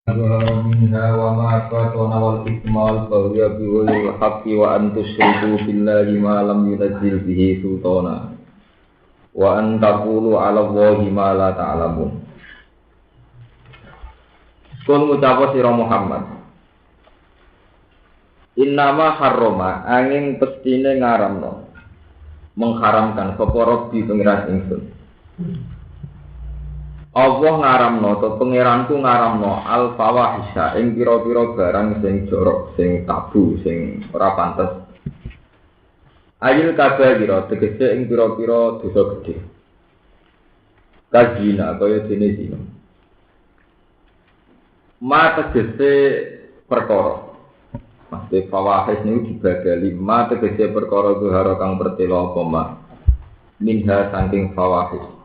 minha wa ma qatana wal ikmal fa huwa bi wal haqqi wa an tusyriku billahi ma lam yunzil bihi sultana wa an taqulu 'ala Allahi ma la ta'lamun. Kul ngucap sira Muhammad, innama harrama angin pestine ngaramno mengharamkan sapa Rabbi pengiran ingsun. Allah ngaramno to pangeranku ngaramno al fawahisha ing pira-pira barang sing jorok, sing tabu, sing ora pantes. Ayil kabira tegese ing pira-pira dosa gedhe. Kajina kaya dene zina. Ma tegese perkara. Maksud fawahis niku dibagi 5 tegese perkara zuhara kang pertela apa ma. Minha saking fawahis.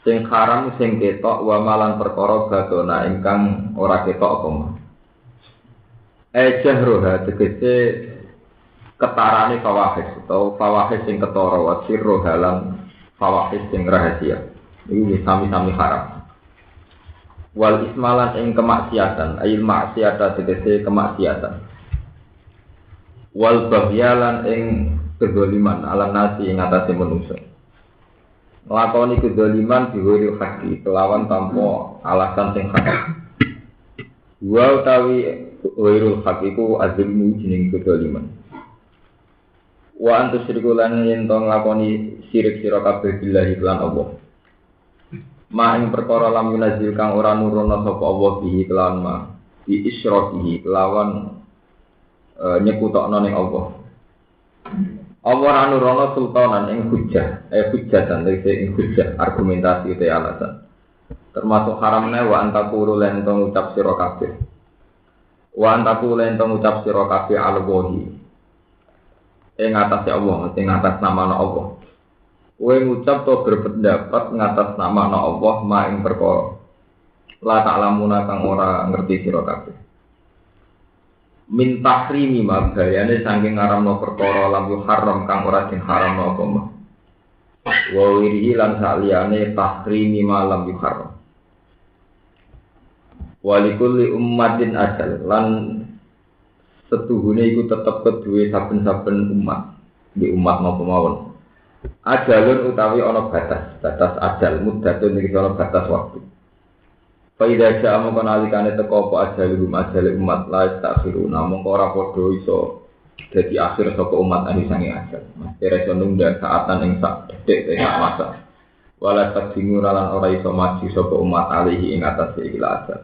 Sing haram sing ketok wa malan perkara badona ingkang ora ketok apa mah. Jahroha tegese ketarane fawahis atau fawahis sing ketara wa sirroha lan fawahis sing rahasia. Iki sami-sami haram. Wal ismalan ing kemaksiatan, ayil maksiata tegese kemaksiatan. Wal baghyalan ing kedzaliman ala nasi ing atase manusa. Nglakoni kedzaliman diwiri haki kelawan tanpa alasan sing hak. Wa utawi wirul hak iku azlimu jeneng kedzaliman. Wa antus syiriku lan yen to nglakoni syirik sira kabeh billahi lan Allah. Ma ing perkara lam yunazil kang ora nurono sapa Allah bihi lan ma bi isyrakihi lawan nyekutokno ning Allah. Allah anurono sultanan ing hujjah, hujjatan tegese ing hujjah argumentasi te alasan. Termasuk haramne wa antakuru lan tong ucap sira kabeh. Wa antakuru lan tong ucap sira kabeh al-wahi. Ing atase Allah, ing atas nama Allah. Kowe ngucap to berpendapat ngatas nama Allah ma ing perkara. La ta'lamuna kang ora ngerti sira kabeh. Min tahrimi ma bayane saking ngaramno perkara lam haram kang ora den haramno apa mah. Wa wirihi lan saliyane tahrimi ma lam haram. Wa likulli ummatin ajal lan setuhune iku tetep keduwe saben-saben umat di umat napa mawon. Ajalun utawi ana batas ajal muddatun iki ana batas waktu. Faida ja'amu kanalikane teko apa ajalum ajale umat la takhiruna mongko ora padha iso dadi akhir saka umat ane sange ajal. Mesti reso nunda saatan ing sak detik sak masa. Wala takdimu lan ora iso maju saka umat alihi ing atase iki ajal.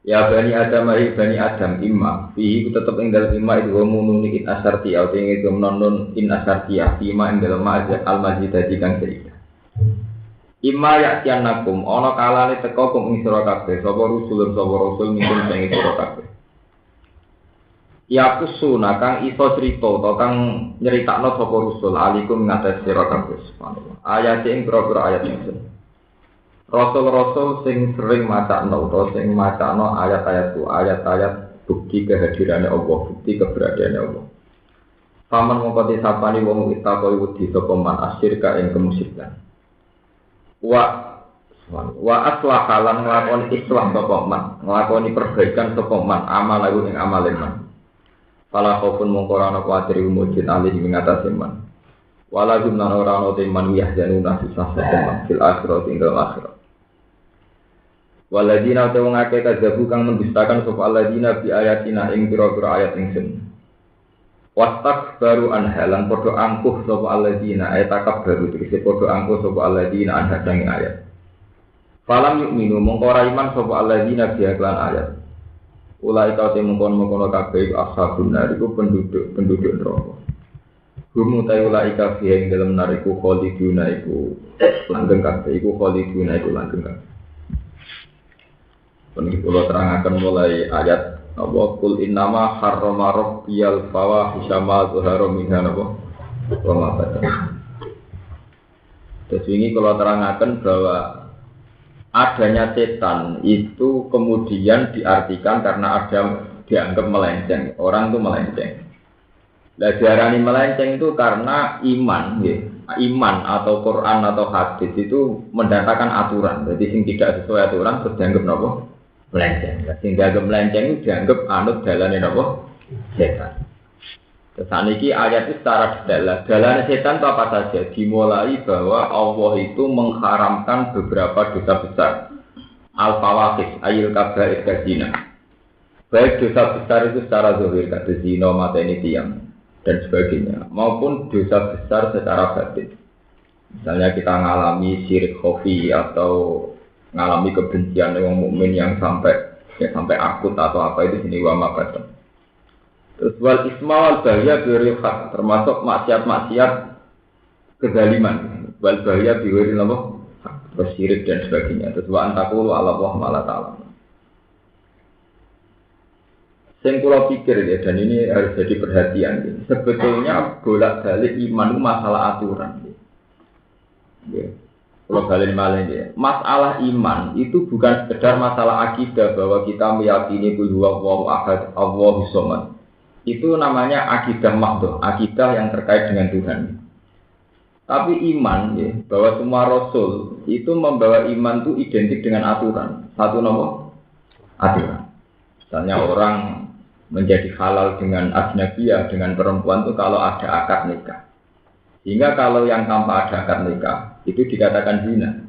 Ya bani Adam imma fihi tetep ing dalem imma itu munun iki asarti au ing itu non in asarti imma ing dalem al-majid dadi kang cerita. Imma yakian nakum, ana kalane teka kum ing sira kabeh, sapa rasul mungkin sing sira kabeh. Ya kusuna kang iso crita utawa kang nyeritakno sapa rasul alikum ngatas sira kabeh subhanallah. Ayat ing pira-pira ayat ingsun. Rasul-rasul sing sering macakno utawa sing macakno ayat-ayat bukti kehadirannya Allah, bukti keberadaannya Allah. Paman mongko disapani wong itakoi wedi sapa man asyirka ing kemusyrikan. Wa aslaha lan nglakoni islah sapa man, nglakoni perbaikan sapa man amal lagu ing amale man. Fala khaufun mongko ora ana kuwatir mujud ali ing ngatasé man. Wala gumna ora ana te man yahzanuna susah sapa man fil akhirat ing dalam akhirat. Waladina te wong akeh kadzabu kang mendustakan sapa aladina bi ayatina ing pira-pira ayat ingsun. Wastak baru anhalan podo angkuh sapa alladzina ayatakab baru tegese podo angkuh sapa alladzina anhadangi ayat. Falam yu'minu mongko ora iman sapa alladzina biaklan ayat. Ulai ta mongkon-mongkon kabeh ashabun nar iku penduduk neraka. Hum ta ulai ka fi ing dalem nar iku khaliduna iku langgeng kabeh iku khaliduna iku langgeng kabeh. Peniki kula terangaken mulai ayat Allah kul innama harrama rabbiyal fawahisha ma zuhara minha napa wa ma batan. Terus ini kalau terangkan bahwa adanya setan itu kemudian diartikan karena ada dianggap melenceng, orang itu melenceng. Lah diarani melenceng itu karena iman, ya. iman atau Quran atau hadis itu mendatangkan aturan. Jadi sing tidak sesuai aturan terus dianggap napa? Melenceng. Sing dianggap melenceng itu dianggap anut dalane napa? Setan. Saniki ayat itu secara detail. Dalane setan itu apa saja? Dimulai bahwa Allah itu mengharamkan beberapa dosa besar. Al-fawahish, ayil kabair zina. Baik dosa besar itu secara zahir kata zina, mateni tiang dan sebagainya, maupun dosa besar secara batin. Misalnya kita mengalami syirik khafi atau mengalami kebencian orang mukmin yang sampai akut atau apa itu sini wa mabatan. Terus wal isma wal bahya biwiril haq, termasuk maksiat-maksiat kezaliman. Wal bahya biwiril apa? Terus syirik dan sebagainya. Terus wa antakulu ala Allah ma'ala ta'ala. Yang kula pikir ya, dan ini harus jadi perhatian ya. Sebetulnya bolak-balik iman itu masalah aturan ya. Kalau balik malah ya, masalah iman itu bukan sekedar masalah akidah bahwa kita meyakini bahwa Allahu ahad, Allahu samad. Itu namanya akidah mahdhah, akidah yang terkait dengan Tuhan. Tapi iman ya, bahwa semua rasul itu membawa iman itu identik dengan aturan. Satu nomor aturan. Misalnya orang menjadi halal dengan ajnabiyah, dengan perempuan itu kalau ada akad nikah. Sehingga kalau yang tanpa ada akad nikah itu dikatakan zina.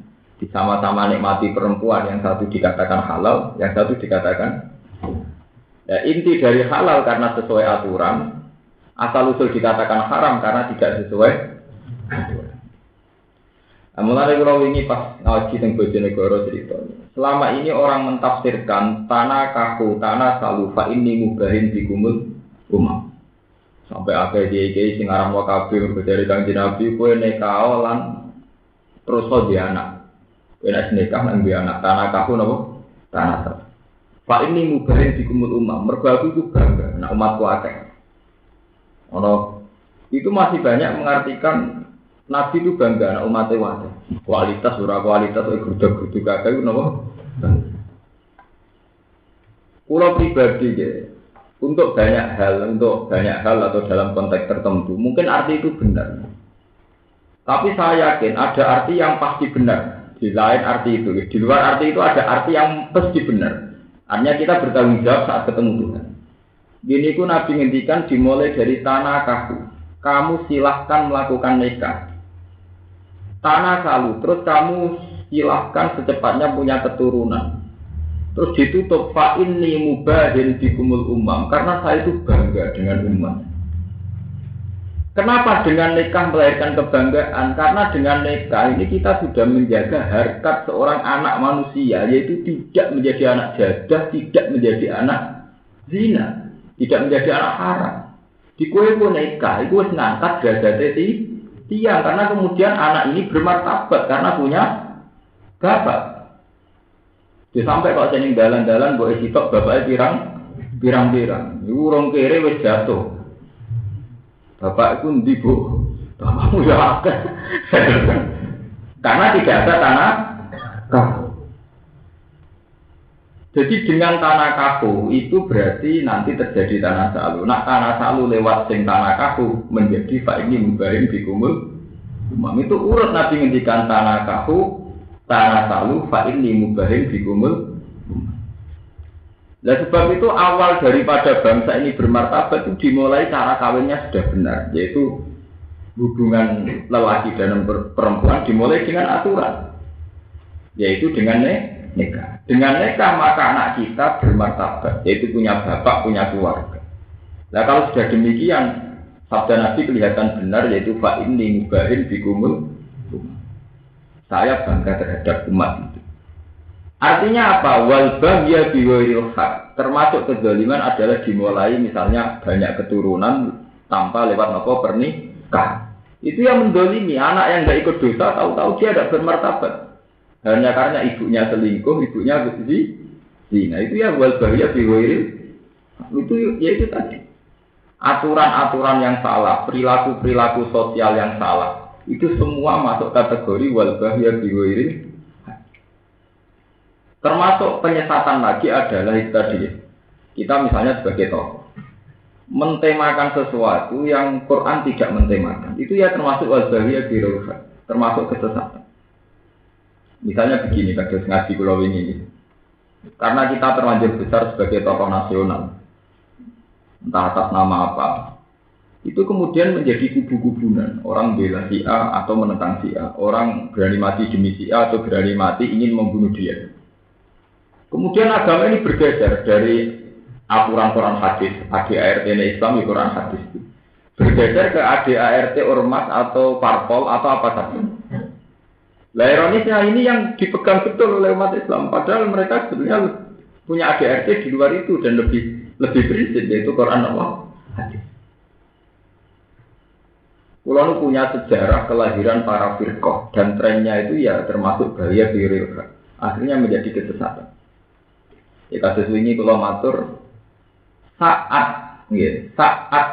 Sama-sama nikmati perempuan, yang satu dikatakan halal, yang satu dikatakan. Ya, inti dari halal karena sesuai aturan, asal usul dikatakan haram karena tidak sesuai aturan. Mulai kalau ini pas ngaji teng Bojonegoro cerita. Selama ini orang mentafsirkan tanah kaku, tanah salufa ini mubahin dikumul umam. Sampai akhir dia sing aran wa kabeh dari Kanjeng Nabi kowe nekao lan terus dia anak. Kowe nek nikah lan dia anak tanah kaku napa? Tanah salufa. Pak ini mubahin dikumul umam. Mergo aku itu bangga nek umatku akeh. Ono itu masih banyak mengartikan Nabi itu bangga anak umatnya wadah. Kualitas, ora kualitas, geruduk-geruduk kakak itu nama. Pulau pribadi ya, untuk banyak hal atau dalam konteks tertentu, mungkin arti itu benar. Tapi saya yakin ada arti yang pasti benar. Di lain arti itu, di luar arti itu ada arti yang pasti benar. Artinya kita bertanggung jawab saat ketemu Tuhan. Gini ku Nabi ngendikan dimulai dari tanah kaku. Kamu silahkan melakukan nikah. Tanah salu, terus kamu silahkan secepatnya punya keturunan. Terus ditutup fa inni mubahin bikumul umam, karena saya itu bangga dengan umat. Kenapa dengan nikah melahirkan kebanggaan? Karena dengan nikah ini kita sudah menjaga harkat seorang anak manusia, yaitu tidak menjadi anak jadah, tidak menjadi anak zina, tidak menjadi anak haram. Di kue pun nikah, itu ngangkat derajatnya tiang, karena kemudian anak ini bermartabat karena punya bapak. Jadi sampai kalau saya dalan-dalan boleh sitok bapaknya pirang-pirang. Iku urung kere wis jatuh. Bapak itu ndi, Bu? Bapakmu ya akeh. Karena tidak ada tanah kaku. Jadi dengan tanah kaku itu berarti nanti terjadi tanah salu. Nah, tanah salu lewat sing tanah kaku menjadi fa'ini mubahin bikumul umam. Itu urut Nabi ngendikan tanah kaku, tanah salu fa'ini mubahin bikumul umam. Nah, sebab itu awal daripada bangsa ini bermartabat itu dimulai cara kawinnya sudah benar, yaitu hubungan lelaki dan perempuan dimulai dengan aturan, yaitu dengan nikah. Dengan nikah maka anak kita bermartabat, yaitu punya bapak, punya keluarga. Nah kalau sudah demikian, sabda Nabi kelihatan benar, yaitu fa inni mubahin bikumul. Saya bangga terhadap umat itu. Artinya apa? Wal bahya biwairil haq. Termasuk kezaliman adalah dimulai misalnya banyak keturunan tanpa lewat pernikahan. Itu yang mendolimi anak yang tidak ikut dosa, tahu-tahu dia tidak bermartabat. Hanya karena ibunya selingkuh, ibunya zina. Itu ya wal bahya biwairil. Itu ya itu tadi. Aturan-aturan yang salah, perilaku-perilaku sosial yang salah, itu semua masuk kategori wal bahya biwairil. Termasuk penyesatan lagi adalah itu tadi. Kita misalnya sebagai tokoh. mentemakan sesuatu yang Quran tidak mentemakan. Itu ya termasuk wazaliyah birauha, termasuk kesesatan. Misalnya begini, kados ngaji kula ini. Karena kita terlanjur besar sebagai tokoh nasional, entah atas nama apa, itu kemudian menjadi kubu-kubunan. Orang bela si A atau menentang si A, orang berani mati demi si A atau berani mati ingin membunuh dia. Kemudian agama ini bergeser dari aturan Quran hadis, ADART Islam di Quran hadis, bergeser ke ADART ormas atau parpol atau apa saja. Lah ironisnya ini yang dipegang betul oleh umat Islam, padahal mereka sebenarnya punya ADART di luar itu dan lebih prinsip, yaitu Quran Allah hadis. Kulo punya sejarah kelahiran para firqah dan trennya itu ya termasuk bahaya birauha, akhirnya menjadi kesesatan. Ya kasus ini kulo matur saat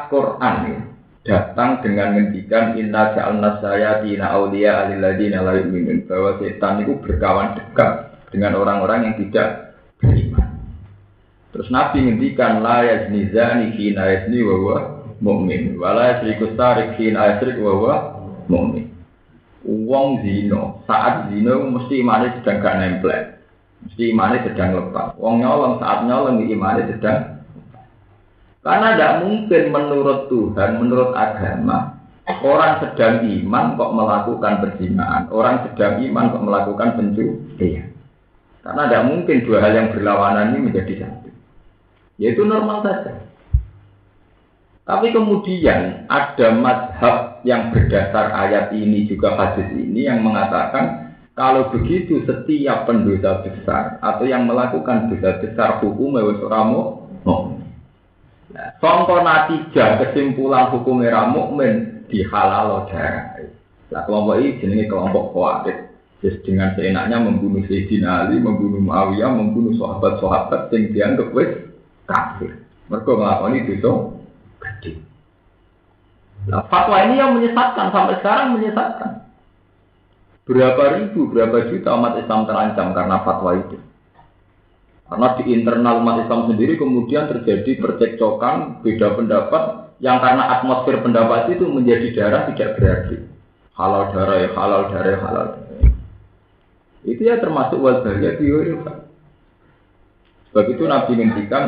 Quran ya, datang dengan ngendikan inna ja'alna sayatina awliya alilladina la yu'minun, bahwa setan itu berkawan dekat dengan orang-orang yang tidak beriman. Terus Nabi ngendikan la yazni zani hina yazni wa huwa mu'min wa la yasriku sarik hina yasrik wa huwa mu'min. Wong zina saat zina mesti imane sedang gak nempel, mesti imane sedang lepas. Wong nyolong saat nyolong imane sedang. Karena tidak mungkin menurut Tuhan, menurut agama, orang sedang iman kok melakukan perzinahan, orang sedang iman kok melakukan pencurian. Karena tidak mungkin dua hal yang berlawanan ini menjadi satu. Yaitu normal saja. Tapi kemudian ada mazhab yang berdasar ayat ini juga hadis ini yang mengatakan kalau begitu setiap pendosa besar atau yang melakukan dosa besar hukumnya wis ora mukmin. Contoh natijah kesimpulan hukum era mukmin dihalal darah. Nah kelompok ini jenenge kelompok Khawarij. Jadi dengan seenaknya membunuh Sayyidina Ali, membunuh Muawiyah, membunuh sahabat-sahabat yang dianggap wis kafir. Mereka nglakoni dosa gede. Nah fatwa ini yang menyesatkan sampai sekarang menyesatkan. Berapa ribu, berapa juta umat Islam terancam karena fatwa itu. Karena di internal umat Islam sendiri kemudian terjadi percekcokan, beda pendapat, yang karena atmosfer pendapat itu menjadi darah tidak berarti. Halal darah ya halal darah ya halal darah. Itu ya termasuk wazaliyah birauha. Sebab itu Nabi ngendikan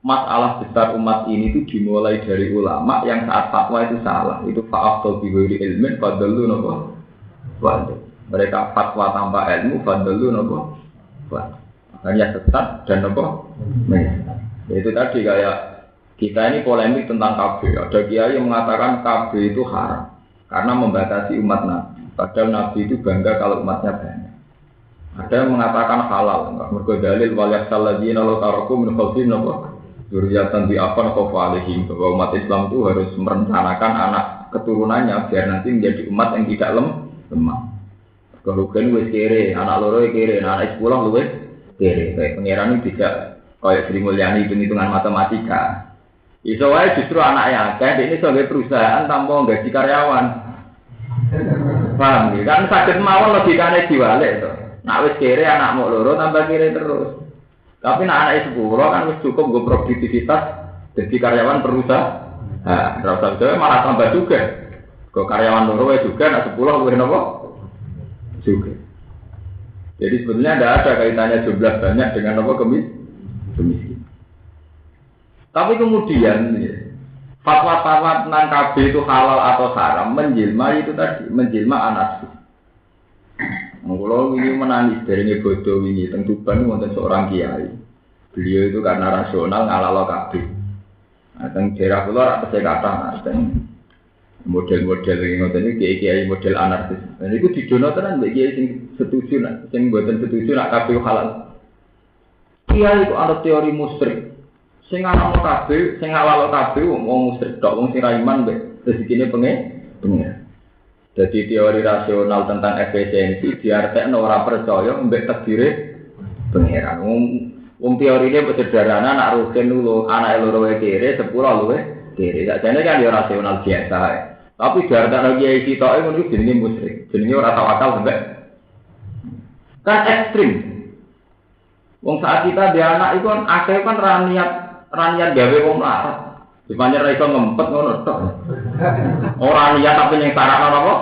masalah besar umat ini itu dimulai dari ulama yang saat fatwa itu salah. Itu fa'afdal bighairi ilmin fadallu napa? Mereka fatwa tanpa ilmu fadallu napa? Hanya sesat dan apa? Itu tadi kayak kita ini polemik tentang KB. Ada kiai yang mengatakan KB itu haram karena membatasi umat Nabi. Padahal Nabi itu bangga kalau umatnya banyak. Ada yang mengatakan halal. Mergo dalil waliyaksal ladzina law taraku min khalfihim napa? Dzurriyyatan bi'afan khafu alaihim. Bahwa umat Islam itu harus merencanakan anak keturunannya biar nanti menjadi umat yang tidak lemah. Kalau kan wis kere, anak loro kere, anak 10 luwes kere, kayak pangeran ini bisa kayak Sri Mulyani hitung-hitungan matematika. Iso wae justru anak yang akeh ini sebagai perusahaan tanpa gaji karyawan. Paham ya? Kan sakit mawon logikane diwalik to. Nak wis kere anak mok loro tambah kere terus. Tapi nak anake 10 kan wis cukup nggo produktivitas jadi karyawan perusahaan. Nah, rasa itu malah tambah juga. Kok karyawan loro wae juga nak 10 luwih napa? Juga. Jadi sebetulnya tidak ada kaitannya jumlah banyak dengan apa kemiskinan. Tapi kemudian fatwa-fatwa tentang KB itu halal atau haram menjelma itu tadi, menjelma anarkis. Kalau ini menangis dari bodoh ini tentu Tuban wonten seorang kiai. Beliau itu karena rasional ngalalo KB. Nah, teng daerah kula ora pesek kathah model-model ini kiai model anarkis. Dan itu didono tenan mbek kiai sing setuju nak, sing mboten setuju nak kabeh halal. Kiai itu ana teori musyrik. Sing ana kabeh, sing halal kabeh wong musyrik tok, wong sing ra iman mbek rezekine pengen. Jadi teori rasional tentang efisiensi diartekno ora percaya mbek takdire pengeran. Wong teorine sederhana nak rugen dulu anake loro wae kere 10 luwe kere. Sakjane kan ya rasional biasa. Tapi diartekno kiai sitoke ngono iki jenenge musyrik. Jenenge ora tawakal mbek kan ekstrim. Wong saat kita dia anak itu kan akhirnya kan raniat gawe wong larat. Dipanjer ra iso ngempet ngono tok. Ora niat tapi ning sarakno napa?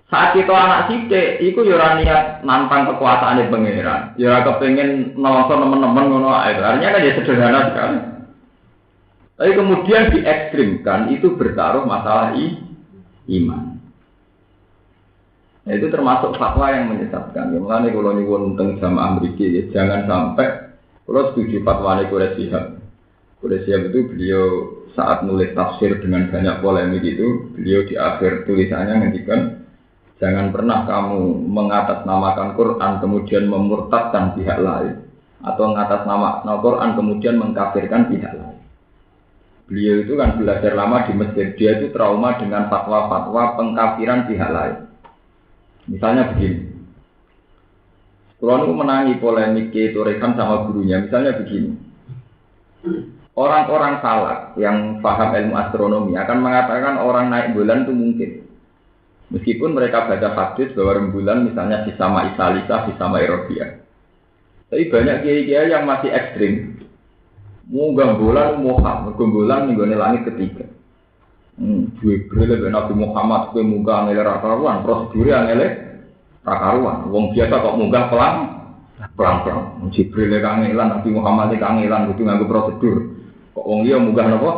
Saat kita anak sithik iku ya ora niat nantang kekuasaane pangeran. Ya ora kepengin nelongso nemen-nemen ngono ae. Artinya kan ya sederhana sekali. Tapi kemudian diekstrimkan itu bertaruh masalah iman. Nah, itu termasuk fatwa yang menyesatkan. Ya, mulane kula nyuwun teng jamaah mriki ya jangan sampai kula setuju fatwane Quraisy Shihab. Quraisy Shihab itu beliau saat nulis tafsir dengan banyak polemik itu, beliau di akhir tulisannya ngendikan jangan pernah kamu mengatasnamakan Quran kemudian memurtadkan pihak lain atau mengatasnamakan Quran kemudian mengkafirkan pihak lain. Beliau itu kan belajar lama di masjid, dia itu trauma dengan fatwa-fatwa pengkafiran pihak lain. Misalnya begini, kalau aku menangi polemik Torekan sama gurunya, misalnya begini, orang-orang salaf yang paham ilmu astronomi akan mengatakan orang naik bulan itu mungkin. Meskipun mereka baca hadis bahwa rembulan misalnya Fisama Isalisa, Fisama Erodia. Tapi banyak kiai-kiai yang masih ekstrim. Munggah bulan Muhammad, bulan minggu langit ketiga. Jibril dan Nabi Muhammad ke munggah ngele rakaruan, prosedurnya ngele rakaruan. Wong biasa kok munggah pelan-pelan. Jibril kangelan, Nabi Muhammad kangelan, itu nganggo prosedur. Kok wong dia munggah napa?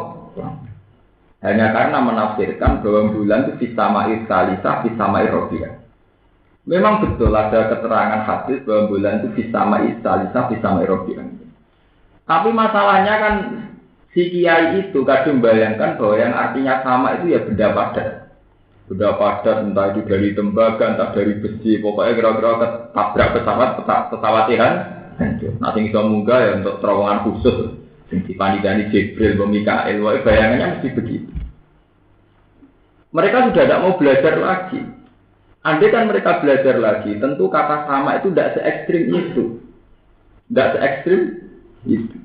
Hanya karena menafsirkan bahwa bulan itu Fisama Isalisa, Fisama Erodia. Memang betul ada keterangan hadis bahwa bulan itu Fisama Isalisa, Fisama Erodia. Tapi masalahnya kan si kiai itu kadang bayangkan bahwa yang artinya sama itu ya benda padat. Benda padat entah itu dari tembaga, entah dari besi, pokoknya kira-kira tabrak pesawat hancur. Nah, yang bisa munggah ya untuk terowongan khusus. Dipandidani Jibril, Mikael, bayangannya mesti begitu. Mereka sudah tidak mau belajar lagi. Andai kan mereka belajar lagi, tentu kata sama itu tidak se-ekstrim itu. Tidak se-ekstrim itu.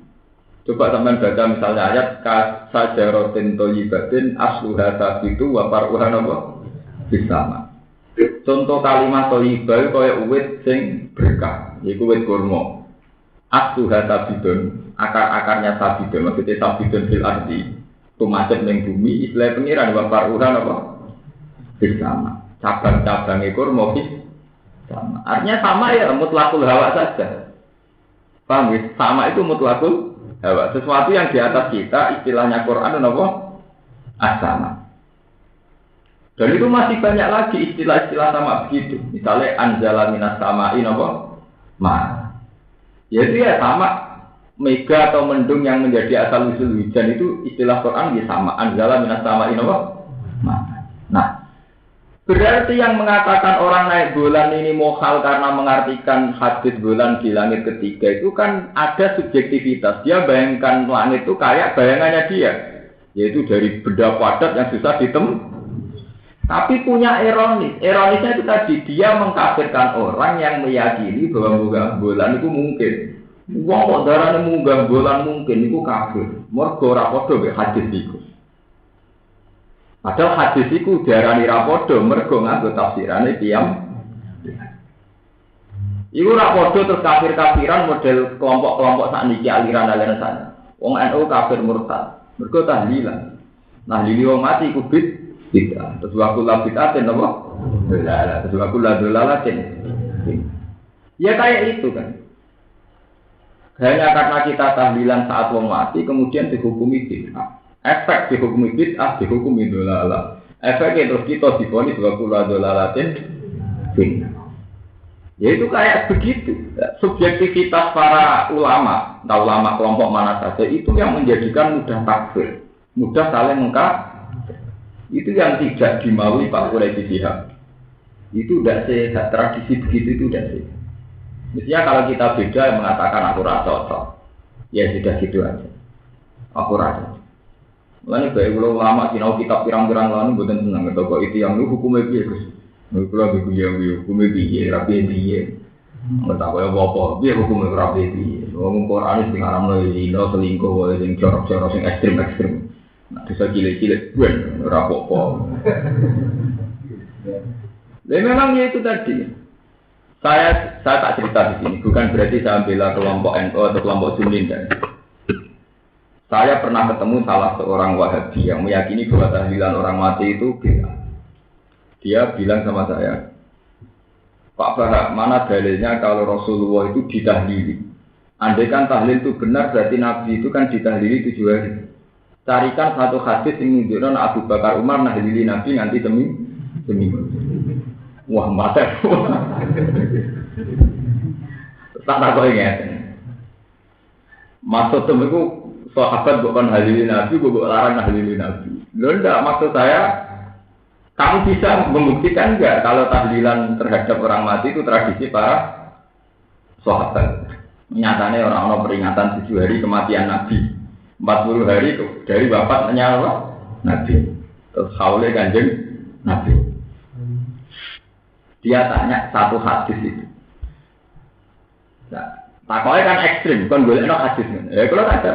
Coba sampean baca misalnya ayat kasajaratin thayyibatin asluha sabitu wa faruha napa bisama. Contoh kalimat thayyibah kaya uwit sing berkah, yaiku wit kurma. Asluha sabidun, akar-akarnya sabidun, maksudnya sabidun fil ardi. Tumacet ning bumi, istilah pengiran wa faruha napa bisama. Cabang-cabang kurma sama. Artinya sama ya mutlakul hawa saja. Paham ya? Sama itu mutlakul hawa. Sesuatu yang di atas kita, istilahnya Quran itu apa? As-sama. Dan itu masih banyak lagi istilah-istilah sama begitu. Misalnya anzala minas sama'i apa? Ma. Yaitu ya sama. Mega atau mendung yang menjadi asal usul hujan itu istilah Quran ya sama. Anzala minas sama'i apa? Ma. Nah, berarti yang mengatakan orang naik bulan ini mohal karena mengartikan hadis bulan di langit ketiga itu kan ada subjektivitas. Dia bayangkan langit itu kayak bayangannya dia, yaitu dari benda padat yang susah ditem. Tapi punya ironis. Ironisnya itu tadi dia mengkafirkan orang yang meyakini bahwa munggah bulan itu mungkin. Wong kok darane munggah bulan mungkin itu kafir. Mergo ora padha mek hadis iku. Padahal hadis itu diarani rapodo, mergo nganggo tafsirane tiyang. Iku rapodo terus kafir-kafiran model kelompok-kelompok sakniki aliran-aliran sana. Wong NU kafir murtad, mergo tahlilan. Nahlili wong mati iku bid'ah. Terus waktu labitaten apa? Dalalah. Terus waktu ladolalatin. Ya kayak itu kan. Hanya karena kita tahlilan saat wong mati kemudian dihukumi bid'ah. Efek dihukumi bid'ah, dihukumi dolalah. Efeknya terus kita divonis waktu ladolalatin bid'ah. Ya itu kayak begitu. Subjektivitas para ulama, entah ulama kelompok mana saja, itu yang menjadikan mudah takfir, mudah saling mengkafir. Itu yang tidak dimaui Pak Quraisy Shihab. Itu tidak sehat, tradisi begitu itu tidak sehat. Mestinya kalau kita beda mengatakan aku rasa cocok, ya sudah gitu aja. Aku rasa. Mulanya baik kalau ulama sinau kitab pirang-pirang lalu bukan senang atau kok itu yang lu hukumnya biar Gus. Kalau begitu hukumnya biar rapi biar. Nggak tahu ya apa biar hukumnya rapi biar. Ngomong Quran itu ngaram lo selingkuh, yang corok-corok, yang ekstrim-ekstrim. Nah, bisa cilik-cilik gue rapopo. Memang itu tadi. Saya tak cerita di sini, bukan berarti saya bela kelompok NU atau kelompok Sunni dan. Saya pernah ketemu salah seorang Wahabi yang meyakini bahwa tahlilan orang mati itu bid'ah. Dia bilang sama saya, Pak Bahak, mana dalilnya kalau Rasulullah itu ditahlili? Andai kan tahlil itu benar, berarti Nabi itu kan ditahlili 7 hari. Carikan satu hadis yang menunjukkan Abu Bakar Umar nahlili Nabi nanti seminggu. Wah, mata. Tak tahu ingat. Maksud itu sahabat bukan nahlili Nabi, bukan larang nahlili Nabi. Loh, enggak, maksud saya kamu bisa membuktikan enggak kalau tahlilan terhadap orang mati itu tradisi para sahabat. Nyatanya orang-orang peringatan 7 hari kematian Nabi, 40 hari dari wafatnya Nabi. Terus haule Kanjeng Nabi. Dia tanya satu hadis itu. Nah, takoknya kan ekstrim, bukan golekno hadis. Ya kalau tak ada.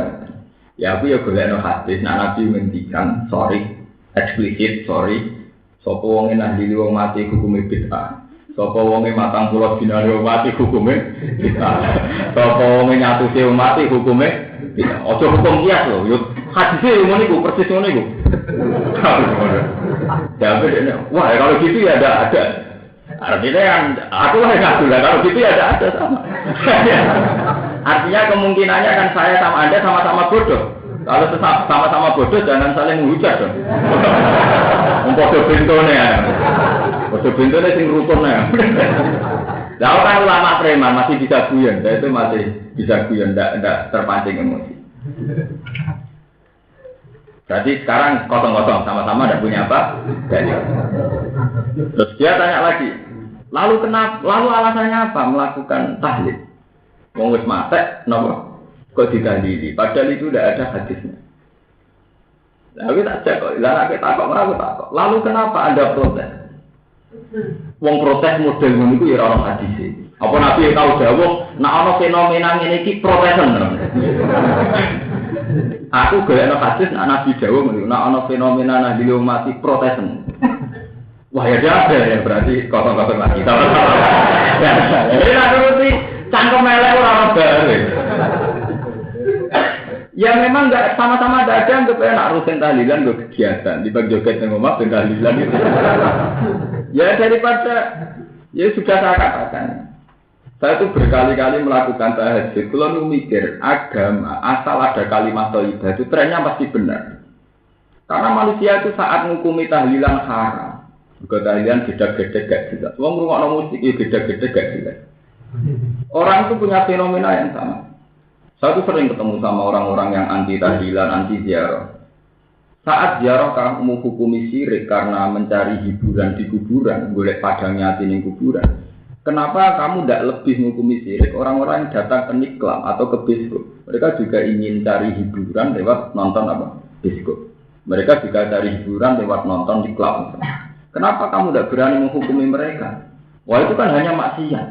Ya aku ya golekno hadis. Nah Nabi ngendikan eksplisit sorry. Sapa wong nahlili wong mati hukume bid'ah. Sapa wong matang pulau dinari wong mati hukume bid'ah. Sapa wong nyatusi wong mati hukume bid'ah. Ojo hukum kias lho. Yo hadise ngono iku persis ngono iku. Ya beda. Wah, kalau gitu ya ada. Artinya yang aku lah yang ngaku lah. Kalau gitu ya ada sama. Artinya kemungkinannya kan saya sama Anda sama-sama bodoh. Kalau sama-sama bodoh jangan saling menghujat dong. Podo bentone ya. Podo bentone sing rukun ya. Lah kan ulama preman masih bisa guyon, saya itu masih bisa guyon, enggak terpancing emosi. Jadi sekarang kosong-kosong sama-sama enggak punya apa? Jadi. Terus dia tanya lagi, lalu alasannya apa melakukan tahlil? Wong wis mate napa kok ditahlili? Padahal itu udah ada hadisnya. Lalu tak cek kok, kita takut. Lalu kenapa Anda protes? Wong protes model ngono iku ya ora hadis. Apa Nabi tahu jawab, nek ana fenomena ngene iki protesen. Aku golekno hadis nek Nabi jawab ngono, nek ana fenomena nahdil mati protesen. Wah ya ada ya berarti kosong-kosong lagi. Ya, ini nuruti cangkem elek ora ono bare. Ya memang enggak sama-sama ada anggap enak rutin tahlilan gue kegiatan di bagi joget yang ngomong dan tahlilan itu. Ya daripada ya sudah saya katakan. Saya tuh berkali-kali melakukan tahajud. Kalau mikir agama asal ada kalimat thayyibah itu trennya pasti benar. Karena manusia itu saat menghukumi tahlilan haram. Juga tahlilan gede-gede gak jelas. Wong ngrungokno musik ya gede-gede gak jelas. Orang itu punya fenomena yang sama. Saya tuh sering ketemu sama orang-orang yang anti tahlilan, anti ziarah. Saat ziarah kamu menghukumi syirik karena mencari hiburan di kuburan, golek padangnya hati di kuburan. Kenapa kamu tidak lebih menghukumi syirik orang-orang yang datang ke niklam atau ke biskop? Mereka juga ingin cari hiburan lewat nonton apa? Biskop. Mereka juga cari hiburan lewat nonton di klub. Kenapa kamu tidak berani menghukumi mereka? Wah itu kan hanya maksiat.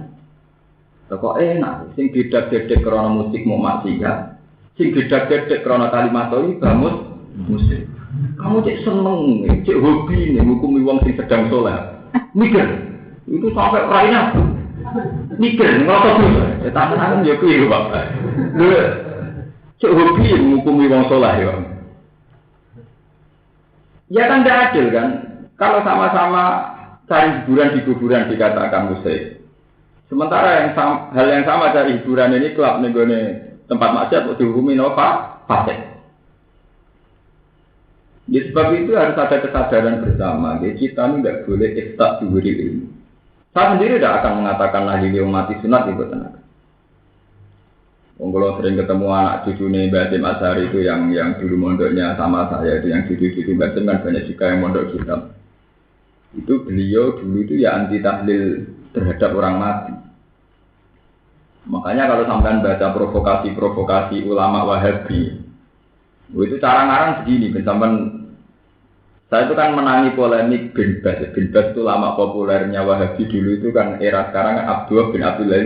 Kok enak, sing gedak-gedek karena musik mau maksiat, sing gedak-gedek karena kalimat thayyibah musik. Kamu cek seneng, cek hobi nih, menghukumi wong sing sedang sholat. Mikir, itu sampai rakyat. Mikir, ngerasa dulu. Tangan-tangan ya kuih, Pak. Cek hobi menghukumi wong sholat ya. Ya kan tidak adil kan? Kalau sama-sama cari hiburan di kuburan dikatakan musik. Sementara hal yang sama cari hiburan ini klub nenggone tempat maksiat untuk dihukumi nova fasik. Ya sebab itu harus ada kesadaran bersama. Jadi kita ini tidak boleh istak dihuri ilmu. Saya sendiri tidak akan mengatakan nahlili mati sunat itu tenang. Kalau sering ketemu anak cucu nih Basim Asyari itu yang dulu mondoknya sama saya itu yang cucu-cucu Basim kan banyak juga yang mondok kita. Itu beliau dulu itu ya anti tahlil terhadap orang mati. Makanya kalau sampean baca provokasi ulama Wahabi, itu cara ngarang begini, sampean saya itu kan menangi polemik bin Baz. Bin Baz itu lama populernya Wahabi dulu itu kan era sekarang kan Abdullah bin Abdullah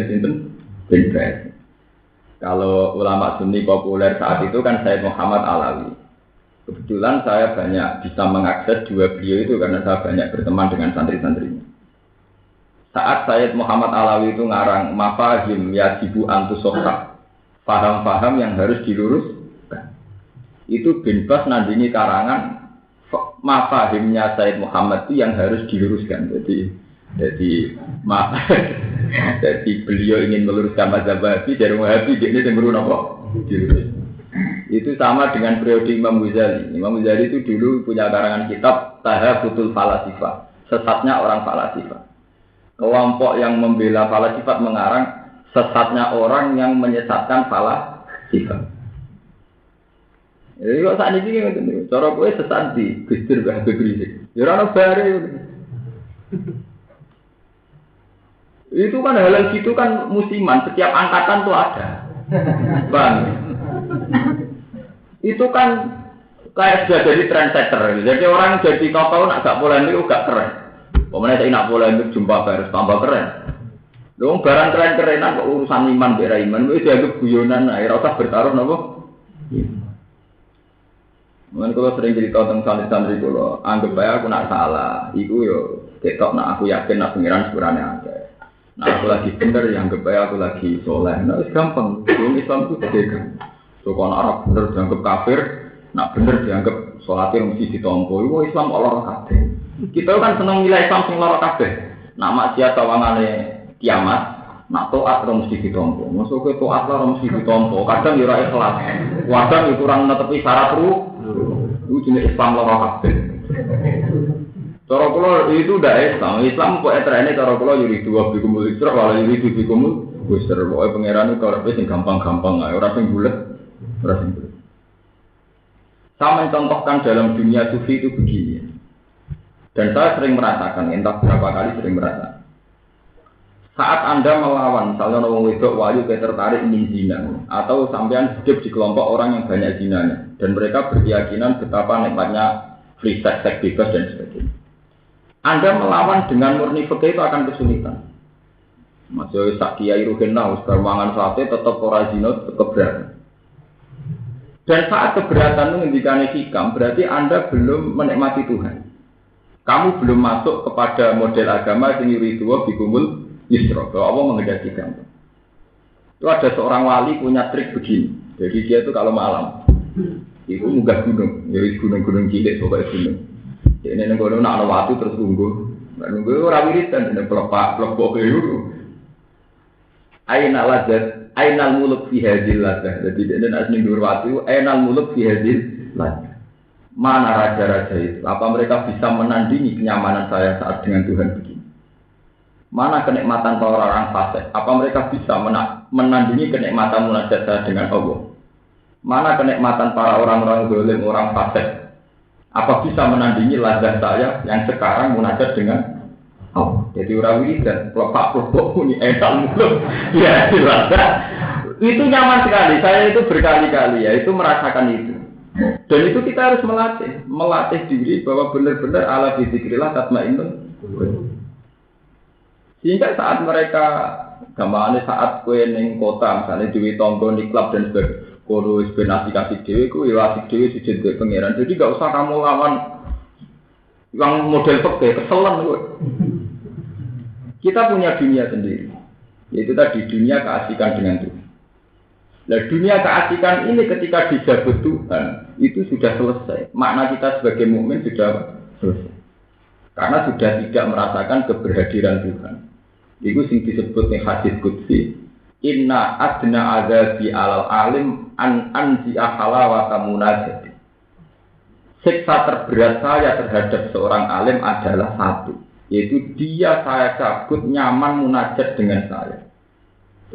bin Baz. Kalau ulama Sunni populer saat itu kan Sayyid Muhammad Alawi. Kebetulan saya banyak bisa mengakses dua beliau itu karena saya banyak berteman dengan santri-santrinya. Saat Sayyid Muhammad Alawi itu ngarang mafahim yajibu antusofah, paham-paham yang harus diluruskan. Itu bin Bas nandingi karangan mafahimnya Said Muhammad itu yang harus diluruskan. Jadi beliau ingin meluruskan mazhab Wahabi dari Wahabi dia ini cenderung apa? Dilurus. Itu sama dengan periode Imam Ghazali. Imam Ghazali itu dulu punya karangan kitab Tahafutul Falasifah, sesatnya orang falasifah. Kelompok yang membela falasifat mengarang sesatnya orang yang menyesatkan falasifah. Jadi kok saat ini kan, cara kowe sesat di Gusdur Habib Rizik. Ya ora ono bare. Itu kan hal gitu kan musiman, setiap angkatan tuh ada. Bang. Itu kan kayak sudah jadi trendsetter. Jadi orang jadi tokoh nak gak polemik gak keren. Pokoknya saya nak polemik jumpa harus tambah keren. Dong barang keren-kerenan kok urusan iman bera iman itu dianggap guyonan. Ora usah bertaruh napa. Mungkin kalau sering cerita tentang santri-santri kalau anggap bae aku nak salah, iku yo ketok nak aku yakin nak pengiran sebenarnya ada. Nah aku lagi bener yang anggap bae aku lagi soleh. Nah itu gampang. Islam itu beda. So kalau Arab bener dianggap kafir, nak bener dianggap sholatnya mesti ditompo. Itu Islam Allah kabeh. Kita kan seneng nilai Islam sing lara kabeh. Nak maksiat tawangane kiamat, nak taat mesti ditompo. Masuk ke taat lah mesti ditompo. Kadang yo ora ikhlas. Kadang kurang netepi syarat itu jenis Islam lara kabeh. Cara kula itu ndak Islam. Islam kok etrene cara kula yuri dua bikumul isra wala yuri bikumul busr. Pokoke pangeran itu karepe sing gampang-gampang ae, ora sing bulet. Saya mencontohkan dalam dunia sufi itu begini. Dan saya sering merasakan, entah berapa kali sering merasakan. Saat Anda melawan, misalnya orang wedok wayu tertarik ingin zina, atau sampean hidup di kelompok orang yang banyak zinanya, dan mereka berkeyakinan betapa nikmatnya free sex, seks bebas dan sebagainya. Anda melawan dengan murni fikih itu akan kesulitan. Masih sakiai rugenah, bermangan sate tetap ora zina, tetap berat. Dan saat keberatan itu ngendikane hikam, berarti Anda belum menikmati Tuhan. Kamu belum masuk kepada model agama yang yuridu bikumul yusra, bahwa Allah menghendaki gampang. Itu ada seorang wali punya trik begini. Jadi dia itu kalau malam itu munggah gunung, jadi gunung-gunung cilik pokoknya gunung. Jadi ini gunung nak ada waktu terus nunggu ora wiridan dan pelepak itu. Aina ladzat, ainal muluk fi hadzal ladzat. Jadi ini asli durwati, ainal muluk fi hadzal ladzat. Mana raja-raja itu? Apa mereka bisa menandingi kenyamanan saya saat dengan Tuhan begini? Mana kenikmatan para orang fasik? Apa mereka bisa menandingi kenikmatan munajat saya dengan Allah? Mana kenikmatan para orang-orang zalim, orang fasik? Apa bisa menandingi ladzat saya yang sekarang munajat dengan Allah? Jadi orang wiridan, pelepak-pelepak ini ental muluk. Ya, ladzat. Itu nyaman sekali. Saya itu berkali-kali ya, itu merasakan itu. Dan itu kita harus melatih diri bahwa benar-benar ala bizikrillah tatmainnun. Sehingga saat mereka gamane saat kowe ning kota misalnya duwe tangga ning klub dan sebagainya, kono wis ben kasih dhewe ku ya asik dhewe dijendek pangeran. Jadi enggak usah kamu lawan yang model peke keselan kowe. Kita punya dunia sendiri. Yaitu tadi dunia keasikan dengan Tuhan. Nah dunia keasikan ini ketika dijabut Tuhan itu sudah selesai. Makna kita sebagai mukmin sudah selesai. Karena sudah tidak merasakan keberhadiran Tuhan. Itu sing disebut ning hadis qudsi. Inna adna adzabi alal alim an anzi'a halawata munajat. Siksa terberat saya terhadap seorang alim adalah satu, yaitu dia saya cabut nyaman munajat dengan saya.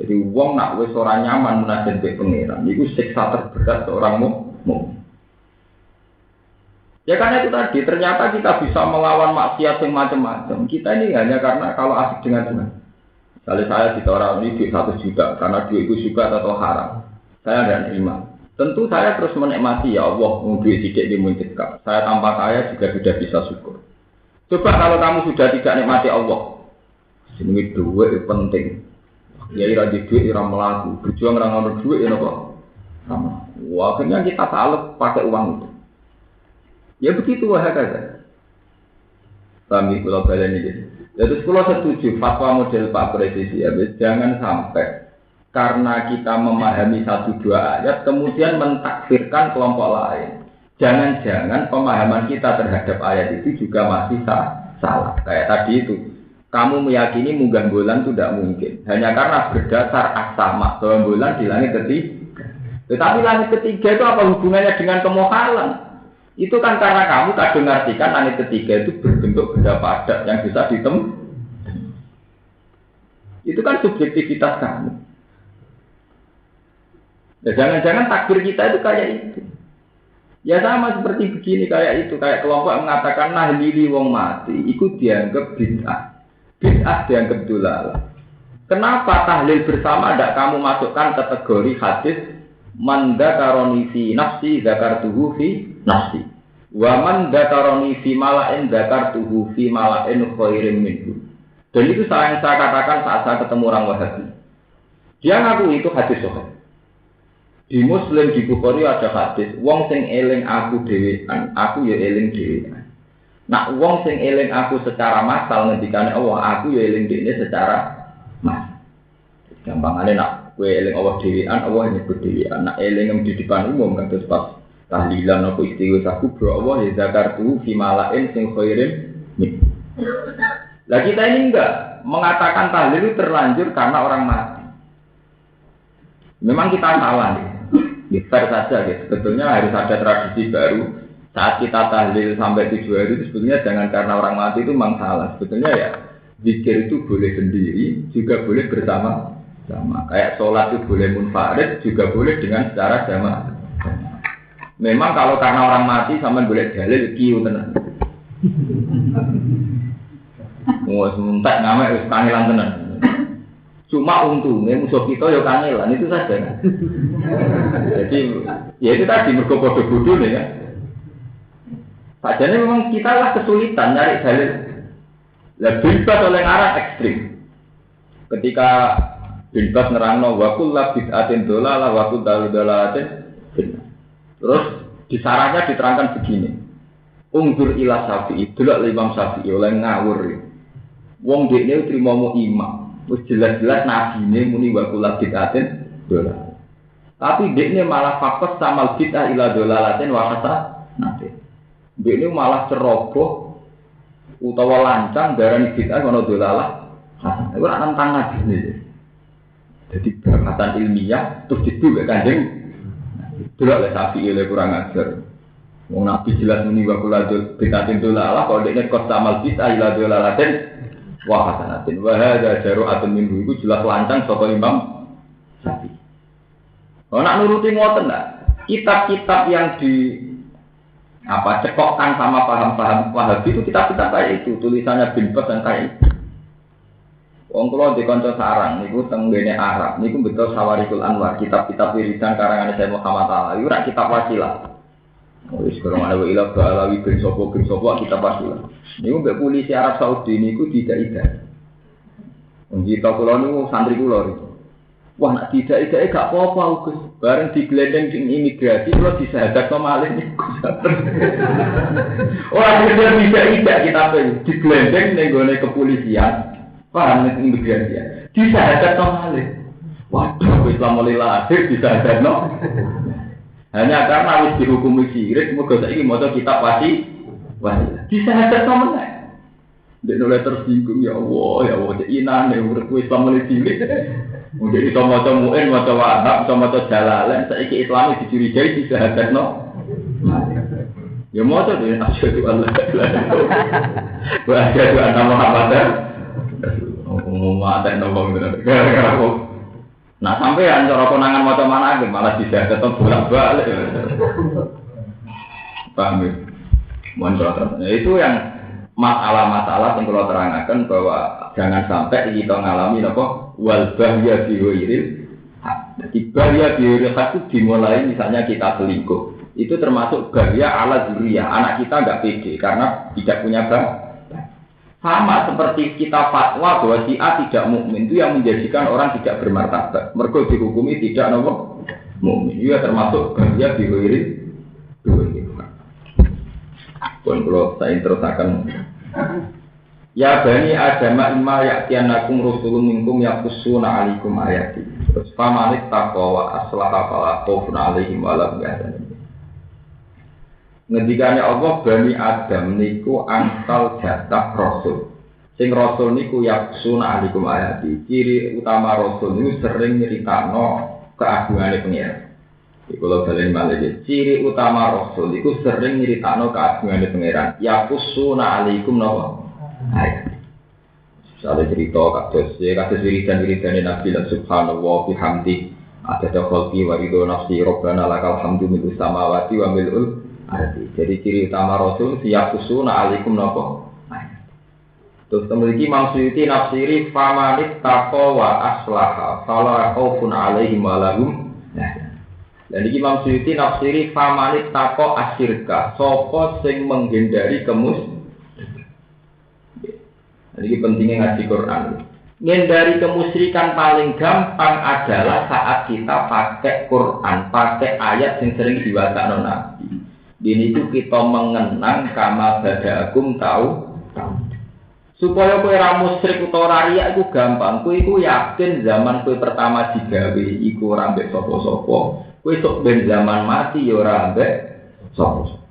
Jadi wong nak wis ora nyaman munajat mbek pangeran, iku siksa terberat seorang mukmin. Ya karena itu tadi, ternyata kita bisa melawan maksiat yang macam-macam. Kita ini hanya karena kalau asik dengan Tuhan. Kalau saya ditawar ini duit 1 juta, karena duit itu suka atau haram, saya tidak terima. Tentu saya terus menikmati, ya Allah, duit tidak dimuncikkan. Saya tanpa kaya juga sudah bisa syukur. Coba kalau kamu sudah tidak nikmati Allah, ini duit penting. Ya ira di duit, ira melaku, berjuang orang orang duit, ya apa? Sama. Wah, akhirnya kita salah pakai uang itu. Ya begitu wah kata. Kami kalau kalian ini. Jadi kalau setuju fatwa model Pak Presiden ya, jangan sampai karena kita memahami 1-2 ayat kemudian mentakfirkan kelompok lain. Jangan-jangan pemahaman kita terhadap ayat itu juga masih salah. Kayak tadi itu, kamu meyakini munggah bulan itu tidak mungkin hanya karena berdasar as-sama bahwa bulan di langit ketiga. Tetapi langit ketiga itu apa hubungannya dengan kemohalan? Itu kan karena kamu kadang mengartikan langit ketiga itu berbentuk benda padat yang bisa ditemui. Itu kan subjektivitas kamu. Ya, jangan-jangan takbir kita itu kayak itu. Ya sama seperti begini kayak itu. Kayak kelompok yang mengatakan nahlili wong mati. Itu dianggap bid'ah. Bid'ah dianggap dolalah. Kenapa tahlil bersama tidak kamu masukkan kategori hadis man dzakaroni fi nafsi dzakartuhu fi nafsi. Wa man dzakaroni fi mala'in dzakartuhu fi mala'in khairin minhu. Dan itu yang saya katakan saat saya ketemu orang Wahabi. Dia ngaku itu hadis sahih. Di Muslim di Bukhari ada hadis, wong sing eling aku dhewean, aku ya eling dhewean. Nak wong sing eling aku secara massal ngendikane Allah, aku ya eling dhewe secara massal. Gampangane nak kowe eling Allah dhewean, Allah nyebut dhewean. Nak eling di depan umum kados pas tahlilan apa istighfar aku bro Allah ya zakartu fi malain sing khairin min. Lah kita ini enggak mengatakan tahlil itu terlanjur karena orang mati. Memang kita salah nih. Fair saja gitu. Sebetulnya harus ada tradisi baru. Saat kita tahlil sampai 7 hari itu sebetulnya jangan karena orang mati itu memang salah. Sebetulnya ya zikir itu boleh sendiri, juga boleh bersama-sama. Kayak sholat itu boleh munfarid, juga boleh dengan secara jamaah. Memang kalau karena orang mati sama boleh dalil kiu tenan. Mau sementak ngamek wis kangelan tenan. Cuma untungnya musuh kita ya kangelan itu saja. Jadi ya itu tadi mergo padha bodhone ya. Padahal memang kita lah kesulitan nyari dalil. Lah bebas oleh arah ekstrim. Ketika bebas nerangno wa kullu bid'atin dolalah wa kullu dalalatin. Terus di sarahnya diterangkan begini. Ungdur ila Syafi'i, delok Imam Syafi'i oleh ngawur. Wong dekne trimo imam, wis jelas-jelas nabine muni wa kullu bid'atin dolalah. Tapi dekne malah fokus sama bid'ah ila dolalatin wa hasanah. Dekne malah ceroboh utawa lancang darani bid'ah ana dolalah. Hasanah. Ora nantang nabine. Jadi bahasan ilmiah terus diduga Kanjeng. Delok le Syafi'i le kurang ajar. Wong nabi jelas muni wa kullu bid'atin dolalah kok dekne kos sama bid'ah ila dolalatin wa hasanatin wa hadza jaru'atun minhu iku jelas lancang saka Imam Syafi'i. Oh nak nuruti ngoten ndak? Kitab-kitab yang di cekokkan sama paham-paham Wahabi itu kitab-kitab kayak itu, tulisannya Bin Baz dan kayak itu. Wong kula di kanca sarang niku teng ngene Arab niku betul Sawarikul Anwar, kitab-kitab wiridan karangan Syekh Muhammad Alawi ora kitab wasilah. Wis kurang ana ilah Alawi bin sapa kitab wasilah. Niku mbek polisi Arab Saudi niku tidak-tidak. Wong kita kula niku santri kula niku. Wah nak tidak-tidak gak apa-apa Gus. Bareng diglendeng ing imigrasi kula disahadatno malih niku. Ora tidak-tidak kita diglendeng ning gone kepolisian. Paham nek imigrasi. Disahadatno malih. Waduh Islam mulai lahir disahadatno. Hanya karena harus dihukumi syirik, mergo saiki maca kitab wasilah. Disahadatno meneh. Dek oleh tersinggung ya Allah inane uripku Islam mulai cilik. Mungkin iso maca mu'in, maca wahab, iso maca jalalain, saiki Islami dicurigai disahadatno. Ya maca dhewe asyhadu an la ilaha illallah. Wa asyhadu anna Muhammadar Muhammad wong bener. Nah sampean cara konangan maca manake malah disahadatno bolak-balik. Paham ya? Mohon itu yang masalah-masalah yang kalau terangkan bahwa jangan sampai kita ngalami apa wal bahya biwiril. Jadi bahya biwiril itu dimulai misalnya kita selingkuh. Itu termasuk bahya ala zuriyah. Anak kita enggak pede karena tidak punya bapak. Sama seperti kita fatwa bahwa si A tidak mukmin itu yang menjadikan orang tidak bermartabat. Mergo dihukumi tidak nopo mukmin. Itu termasuk bahya biwiril. Pun kalau saya terusakan Ya bani Adam imma ya'tiyanakum rusulun minkum yaqussuna 'alaikum ayati. Terus famanit taqwa wa aslaha fala khaufun 'alaihim wa la hum yahzanun. Ngendikane Allah bani Adam niku angsal jatah rasul. Sing rasul niku yaqussuna 'alaikum ayati. Ciri utama rasul niku sering nyeritakno keagungane pengiran. Iku lho balen malih. Ciri utama rasul niku sering nyeritakno keagungane pengiran. Yaqussuna 'alaikum napa? Ayat. Misalnya cerita kados wiridan Nabi la subhanallah bihamdi ada khalqi wa ridho nafsi rabbana lakal hamdu milus samawati wa milul ardi. Jadi ciri utama Rasul siyakusuna alaikum napa. Terus memiliki maksudnya nafsiri famanit taqwa wa aslaha fala khaufun alaihim wa lahum. Dan iki maksudnya nafsiri famanit taqwa asyirka sapa sing menghindari Jadi pentingnya ngaji Quran. Menghindari kemusyrikan paling gampang adalah saat kita pakai Quran, pakai ayat yang sering diwaca Nabi. Ini itu kita mengenang kama bada'akum tahu. Supaya kowe ra musyrik utawa riya iku gampang. Kowe iku yakin zaman kowe pertama digawe iku ora mbek sapa-sapa. Kowe sok ben zaman mati ya ora mbek sapa-sapa.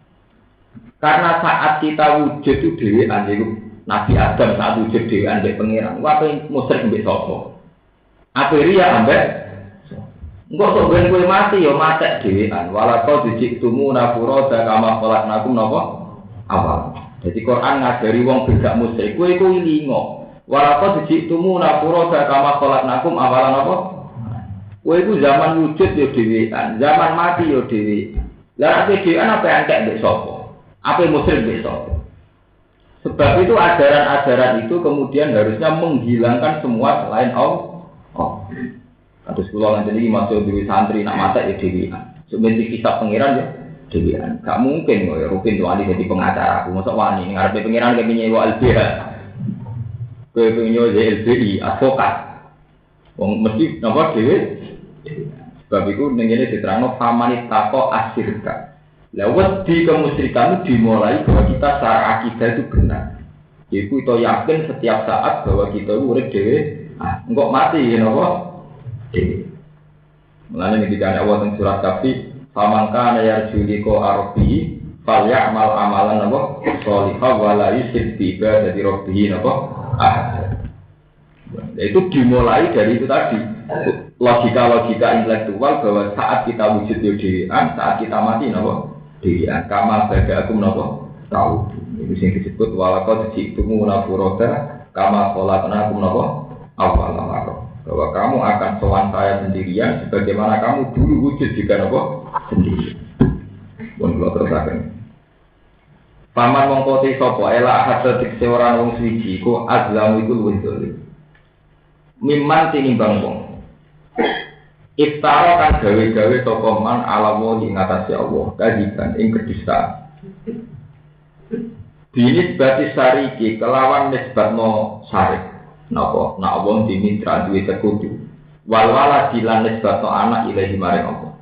Karena saat kita wujud itu dhewean iku Nabi Adam saat wujud dhewean mbek pangeran, wae musyrik mbek sapa? Ape riya ambek engko sok ben kowe mati ya matek dhewean. Walaqad dijiktumu nafurada kama khalaqnakum napa? Awal. Jadi Quran ngajari wong gak musyrik kowe iku ilingo. Walaqad dijiktumu nafurada kama khalaqnakum awalan napa? Kowe iku zaman wujud ya dhewean, zaman mati ya dhewean. Lah ape dhewean apa entek mbek sapa? Ape musyrik mbek sapa? Sebab itu ajaran-ajaran itu kemudian harusnya menghilangkan semua selain Allah. Terus kalau nanti ini masuk di santri nak mata ya dewian. Sebenarnya kisah pengiran ya dewian. Gak mungkin ya Rukin wani jadi pengacara. Aku masuk wani ngarepe pengiran kayak nyewa LBH. Kayak penyewa LBI advokat. Wong mesti napa dewi. Sebab itu nenggene diterangno famanit taqo asyirka. Lewat di kemusyrikan itu dimulai bahwa kita secara akidah itu benar. Jadi kita yakin setiap saat bahwa kita itu urip dhewe, enggak mati ya napa? Dhewe. Mulane ketika Allah teng surat Kahfi, "Famangka yarju liqa rabbi falyamal amalan napa? Shalihah wa la yusyrik bi ibadati rabbih napa? Ahad." Itu dimulai dari itu tadi. Logika-logika intelektual bahwa saat kita wujud dhewean, saat kita mati napa? Dia kama bada'akum napa tahu. Ini sing disebut walaqad ji'tumu nafurada kama khalaqnakum napa awal marrah. Bahwa kamu akan sowan saya sendirian sebagaimana kamu dulu wujud juga napa sendiri. Pun kula terusaken. Paman mongko te sapa ela hadza dikse ora wong suci ku azlam iku luwih dolim. Mimman tinimbang wong Iftara kan gawe-gawe sapa man ala wa ing atase Allah kadiban ing kedustaan. Binis bati sariki kelawan nisbatno sarik. Napa? Nak wong dimitra duwe sekutu. Wal wala dilan nisbatno anak ilahi maring Allah.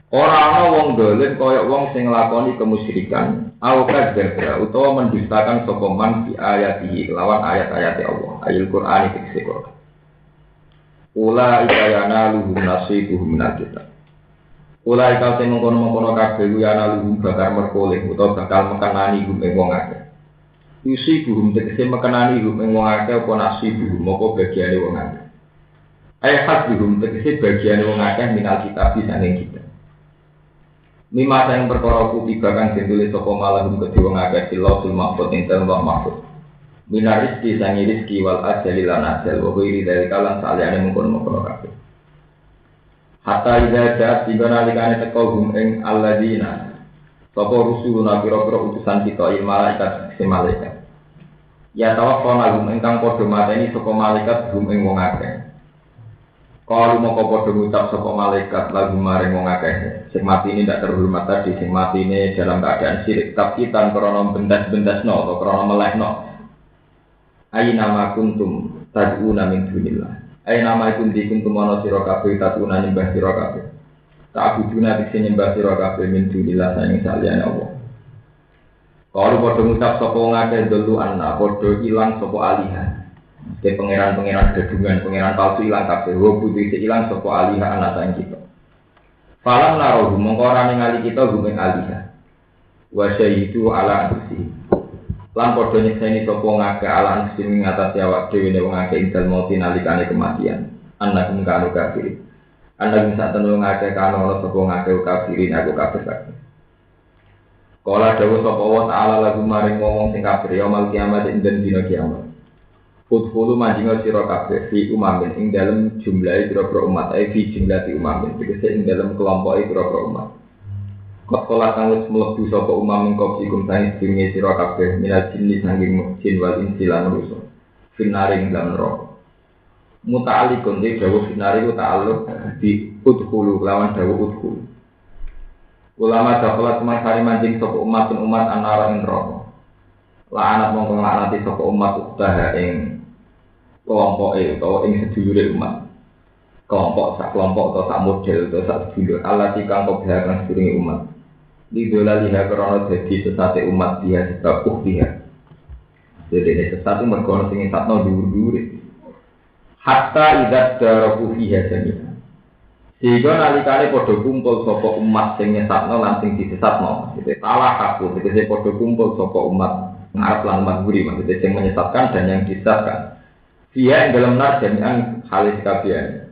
Ora ana wong dolim kaya wong sing nglakoni kemusyrikan, au kadzdzaba utawa mendustakan sapa man di ayatihi lawan ayat-ayat Allah. Ayat Qur'an iki Quran. Ula ikayana luhum nasibuhum minal kitab. Ula ikal sing mengkono-mengkono kabeh yana luhum bakar merkoleh utawa bakal mekenani hum ing wong akeh. Yusi buhum tegese mekenani hum ing wong akeh apa nasibuhum apa bagiane wong akeh. Ayat buhum tegese bagiane wong akeh minal kitab saking kita. Mimma sing perkara kutiba kang ditulis sapa malahum kedhe wong akeh silahul mahfuz ing dalem mahfuz. Minar rizki sangi rizki wal ajali lan ajal wa ghairi dari kalan saliyane mengkono-mengkono kabeh. Hatta idza ja'at nalikane teko hum ing alladzina sapa rusuluna pira-pira utusan kita il malaikat sing malaikat. Ya tawaffana hum ingkang padha mateni sapa malaikat hum ing wong akeh. Kalu moko padha ngucap sapa malaikat lagu maring wong akeh. Sing mati ini tidak terhormat tadi, sing mati ini dalam keadaan syirik tapi tanpa krana bendas-bendasno atau krana melehno. Aina ma kuntum tad'una min dunillah. Aina ma kuntum ana sira kabeh tad'una nyembah sira kabeh. Ta'buduna dikse nyembah sira kabeh min dunillah saing saliyane Allah. Kalau padha ngucap sapa ngake dulu ana padha ilang sapa alihan. Ke pangeran-pangeran gadungan, pangeran palsu ilang kabeh. Wo putih ilang sapa alihan ana sang kita. Falam naroh mongko ora ningali kita gumen alihan. Wa syaitu ala anfusi. Lan padha nyekseni sapa ngake ala anfusi ing atase awak dhewe ne wong ngake ing dalem mati nalikane kematian. Anak karo kafir. Anak bisa tenung ngake karo sapa ngake kafirin aku kafir. Kala dawuh sapa wa ta'ala lagu maring ngomong sing kafir ya mal kiamat ing dina kiamat. Udkhulu majinga sira kabeh fi umamin ing dalem jumlahe pira-pira umat fi jumlahi umamin tegese ing dalem kelompoke pira-pira umat. Kala kang wis mlebu sapa umam ing kopikum saing dinge sira kabeh minal jinni sanging jin wal insi lan manusa. Finaring lan neraka. Muta'alliqun de dawuh finari ku ta'alluq di udkhulu lawan dawuh udkhulu. Ulama dakhala teman kari mancing sapa umat anara ing neraka. La'anat mongko nglaknati sapa umat utaha ing kelompoke utawa ing sedulure umat. Kelompok atau sak model atau sak sedulur Allah kang kebiakan sedulure umat. Didola liha karena dadi sesate umat dia sebab dia. Jadi sesate mergo sing satno dhuwur-dhuwure. Hatta idza daraku fiha jami'a. Sehingga nalikane padha kumpul sapa umat sing nyesatno lan sing disesatno. Iki salah aku, iki padha kumpul sapa umat ngarep lan umat guri, maksudnya sing menyesatkan dan yang disesatkan. Dia ing dalam nar jami'an halis kabian.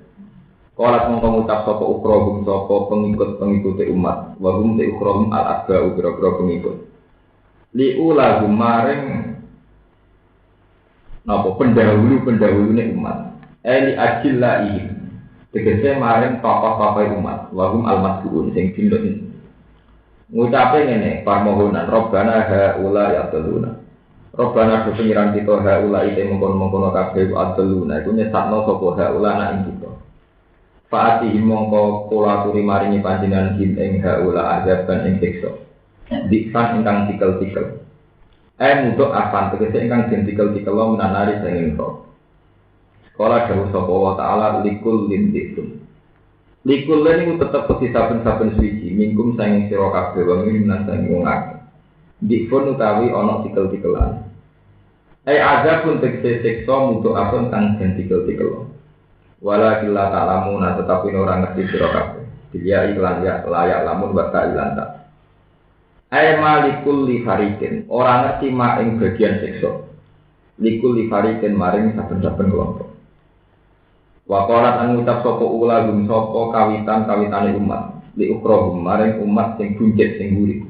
Kalau mongko ngucap sapa ukrohum sapa pengikut umat, wa hum te ukrohum al-atba'u biro-biro pengikut. Li'ulahum maring napa pendahulu-pendahulune umat. Eli ajillaihi. Tegese maring tokoh-tokoh umat, wahum al-mas'ulun sing dindok. Ngucape ngene, permohonan Rabbana haula ya'daluna. Rabbana do pengiran kita haula ite mongkon-mongkon kabeh adaluna iku nyesatno sapa haula nak ing kita. Faati mongko kula aturi maringi panjenengan ing haula azaban ing siksa. Diksan ingkang tikel-tikel. Mudok afan tegese ingkang den tikel-tikel menanari sing ento. Kala dawuh sapa wa ta'ala likul lindikum. Likul lan iku tetep peti saben-saben suci mingkum sanging sira kabeh wa minan sanging wong akeh. Dikfun utawi ana tikel-tikelan. Azabun tegese siksa mutu apun kang den tikel-tikel. Wala killa ta'lamuna tetapi ora ngerti sira kabeh. Dia iklan ya layak lamun wa ta'ilan ta. Malikul li fariqin ora ngerti mak ing bagian siksa. Likul li fariqin maring saben-saben kelompok. Waqalat an ngucap sapa ulagum sapa kawitane umat li ukrohum maring umat sing buncit sing gurih.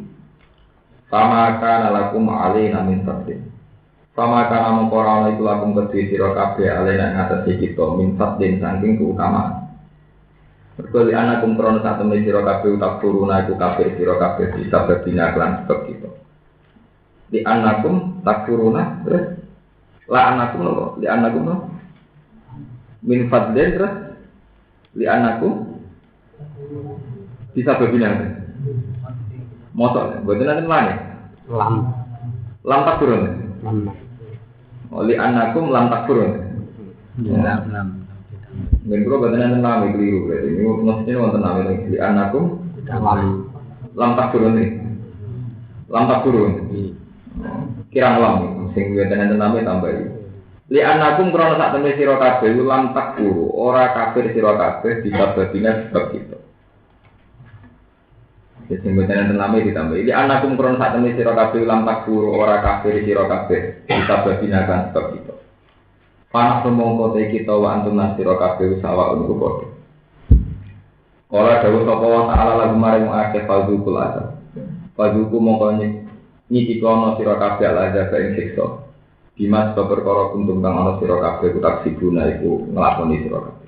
Fama kana lakum alaina min fadlin. Fama kana mongko ana iku lakum kedhe sira kabeh alaina ngatasi kita min fadlin saking keutamaan. Mergo li anakum krono sak temne sira kabeh utak turuna iku kabeh sira kabeh bisa berdina lan sebab kita. Di anakum takfuruna terus la anakum lho di anakum lho min fadlin terus li anakum bisa berbina. Mosok mboten nanten mane. Lam takfurun. Li anakum lam takfurun. Lam. Ngen kula mboten nanten mane keliru berarti. Ini mesti wonten nami li anakum lam takfurun. Lam takfurun. Kirang lam sing mboten nanten nami tambah iki. Li anakum krono sak temne sira kabeh lam takfuru ora kafir sira kabeh bisa berbina sebab kita. Sing mboten enten lame ditambah. Li anakum krono sak temne sira kabeh lam takfuru ora kafir sira kabeh bisa berbina kan sebab kita. Panak mongko te kita wa antum nasira kabeh sawaun ku padha. Ora dawuh sapa wa ta'ala lagu maring akeh fadzukul azab. Fadzuku mongko nyicikono sira kabeh azab ing siksa. Dimas perkara kuntum kang ana sira kabeh utak siguna iku nglakoni sira kabeh.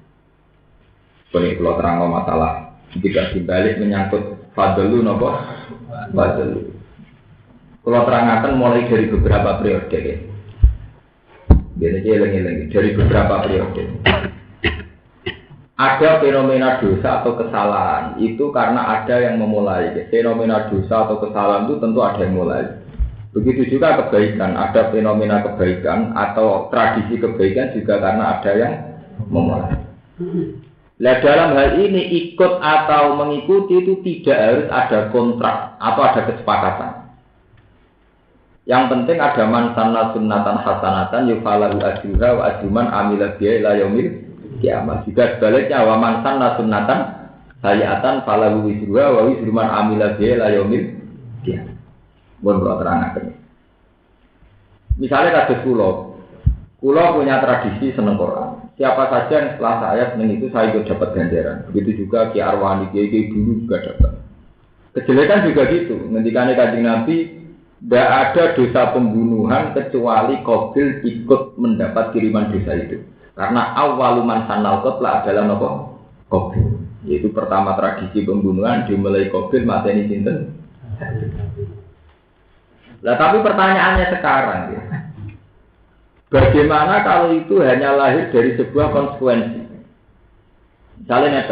Kene kula terangno masalah tidak dibalik menyangkut fadlu napa? Fadlu. Kula terangaken mulai dari beberapa periode ya. Biasa eling-eling dari beberapa periode. Ada fenomena dosa atau kesalahan itu karena ada yang memulai. Fenomena dosa atau kesalahan itu tentu ada yang mulai. Begitu juga kebaikan, ada fenomena kebaikan atau tradisi kebaikan juga karena ada yang memulai. Nah, dalam hal ini ikut atau mengikuti itu tidak harus ada kontrak atau ada kesepakatan. Yang penting ada man sanna sunnatan hasanatan yufalahu ajruha wa ajruman amila biha ila yaumil kiamat. Juga sebaliknya wa man sanna sunnatan sayiatan falahu wizruha wa wizruman amila biha ila yaumil kiamat. Mohon kula terangaken. Misalnya kados kula punya tradisi seneng Quran. Siapa saja yang setelah saya seneng itu saya ikut dapat ganjaran. Begitu juga Ki Arwani Kiai dulu juga dapat. Kejelekan juga gitu. Ngendikane Kanjeng Nabi, tidak ada dosa pembunuhan kecuali Qabil ikut mendapat kiriman dosa itu. Karena awaluman sanal qatla adalah nopo Qabil. Yaitu pertama tradisi pembunuhan dimulai Qabil mateni sinten. Lah tapi pertanyaannya sekarang ya. Bagaimana kalau itu hanya lahir dari sebuah konsekuensi? Misalnya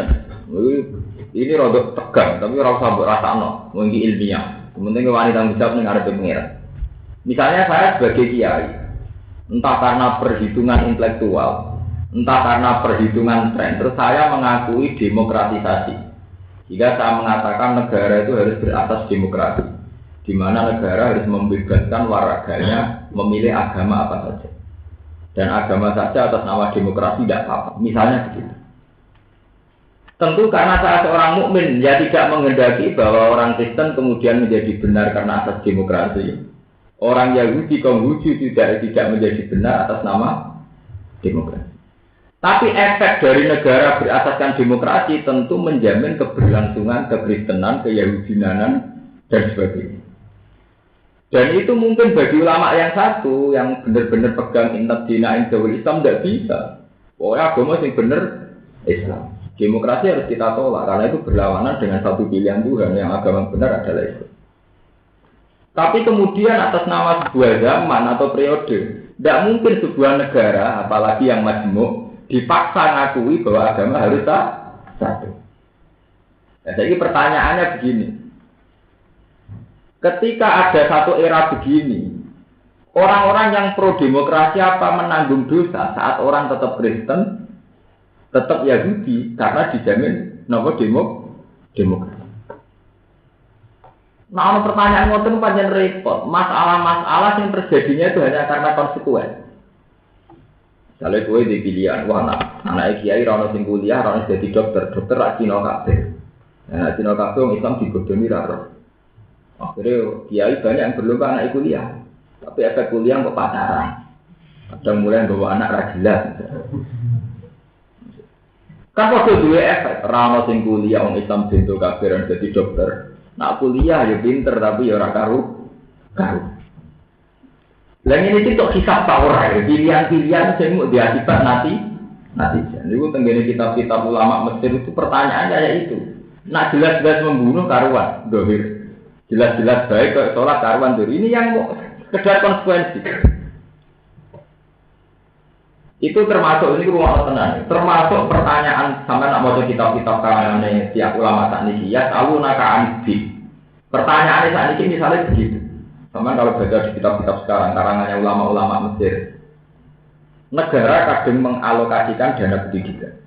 ini rodok tegang, tapi orang sabuk rasano, mungkin ilmiah. Kemudian wanita menjawab dengan ada pengira. Misalnya saya sebagai kiai, entah karena perhitungan intelektual, entah karena perhitungan tren, terus saya mengakui demokratisasi. Jika saya mengatakan negara itu harus beratas demokrasi, di mana negara harus membebaskan warganya memilih agama apa saja. Dan agama saja atas nama demokrasi tidak apa-apa. Misalnya begitu. Tentu karena saya seorang mukmin, ya tidak menghendaki bahwa orang Kristen kemudian menjadi benar karena atas demokrasi. Orang Yahudi, Konghucu tidak menjadi benar atas nama demokrasi. Tapi efek dari negara berasaskan demokrasi tentu menjamin keberlangsungan kekristenan, keyahudianan, dan sebagainya. Dan itu mungkin bagi ulama yang satu yang benar-benar pegang intat dinain Jawa Islam tidak bisa. Pokoknya agama yang benar Islam. Demokrasi harus kita tolak karena itu berlawanan dengan satu pilihan Tuhan yang agama benar adalah Islam. Tapi kemudian atas nama sebuah zaman atau periode, tidak mungkin sebuah negara, apalagi yang majmuk, dipaksa ngakui bahwa agama harus satu. Nah, jadi pertanyaannya begini. Ketika ada satu era begini, orang-orang yang pro demokrasi apa menanggung dosa saat orang tetap Kristen, tetap Yahudi karena dijamin nomor demokrasi. Nah, pertanyaan ngoten panjang repot. Masalah-masalah yang terjadinya itu hanya karena konsekuen. Kalau gue di pilihan, wah anak kiai rano sing kuliah, rano jadi dokter ra Cina kabeh. Nah, Cina kabeh wong Islam digodoni ra roh. Akhirnya kiai banyak yang berlomba anak kuliah, tapi efek kuliah kok pacaran. Kadang mulai bawa anak ragilan. Kan waktu dua efek, rano sing kuliah orang Islam bentuk kafiran jadi dokter. Nak kuliah ya pinter tapi ya ora karu. Lah ini itu kisah ora ya, pilihan-pilihan sing mau diakibat nanti. Niku tenggene kitab-kitab ulama Mesir itu pertanyaannya ya itu. Nak jelas-jelas membunuh karuan, dohir. Jelas-jelas baik kok sholat karuan diri. Ini yang mau sekedar konsekuensi. Itu termasuk ini rumah tenang. Termasuk pertanyaan sampai nak baca kitab-kitab kalangan tiap ulama saat ini. Ya tahu naka anbi. Pertanyaan saat ini misalnya begitu. Sama kalau baca di kitab-kitab sekarang karangannya ulama-ulama Mesir. Negara kadang mengalokasikan dana pendidikan.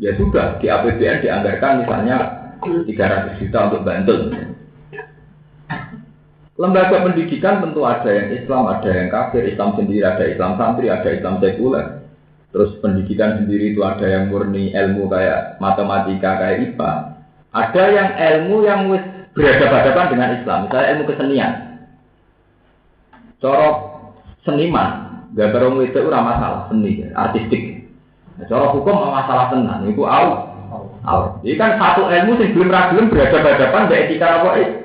Ya sudah di APBN dianggarkan misalnya 300 juta untuk Bantul. Lembaga pendidikan tentu ada yang Islam, ada yang kafir, Islam sendiri, ada Islam santri, ada Islam sekuler. Terus pendidikan sendiri itu ada yang murni ilmu kayak matematika, kayak IPA. Ada yang ilmu yang berhadapan-hadapan dengan Islam, misalnya ilmu kesenian. Corok seniman, gambar orang itu ora masalah seni, artistik. Corok hukum masalah tenan, itu out. Jadi kan satu ilmu yang belum berhadapan-hadapan dengan etika apa itu.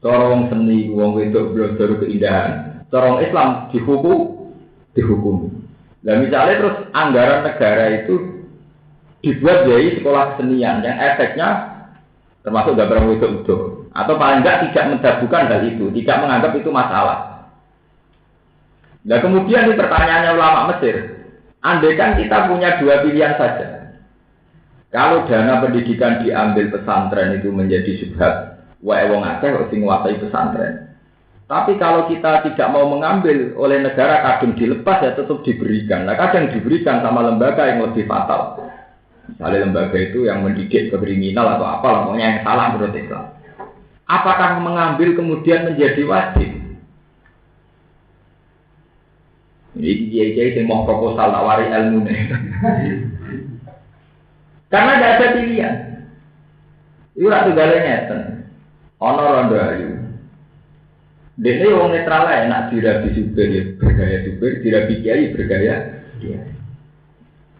Corong seni, wong itu belum baru keindahan. Corong Islam dihukum. Nah misalnya terus anggaran negara itu dibuat dari sekolah kesenian yang efeknya termasuk gambar itu. Atau paling enggak tidak mendabukan hal itu, tidak menganggap itu masalah. Nah kemudian ini pertanyaannya ulama Mesir. Andaikan kita punya dua pilihan saja. Kalau dana pendidikan diambil pesantren itu menjadi subhat. Wae wong akeh kok sing nguasai pesantren. Tapi kalau kita tidak mau mengambil oleh negara kadang dilepas ya tetap diberikan. Nah kadang diberikan sama lembaga yang lebih fatal. Misalnya lembaga itu yang mendidik ke kriminal atau apa, pokoknya yang salah menurut Islam. apakah mengambil kemudian menjadi wajib? Ini kiai-kiai yang mau proposal tawari ilmu nih. Karena tidak ada pilihan. Itu ratu galanya ten. Ono rondo ayu. Dene wong netral ae nak dirabi supir ya bergaya supir, dirabi kiai bergaya kiai.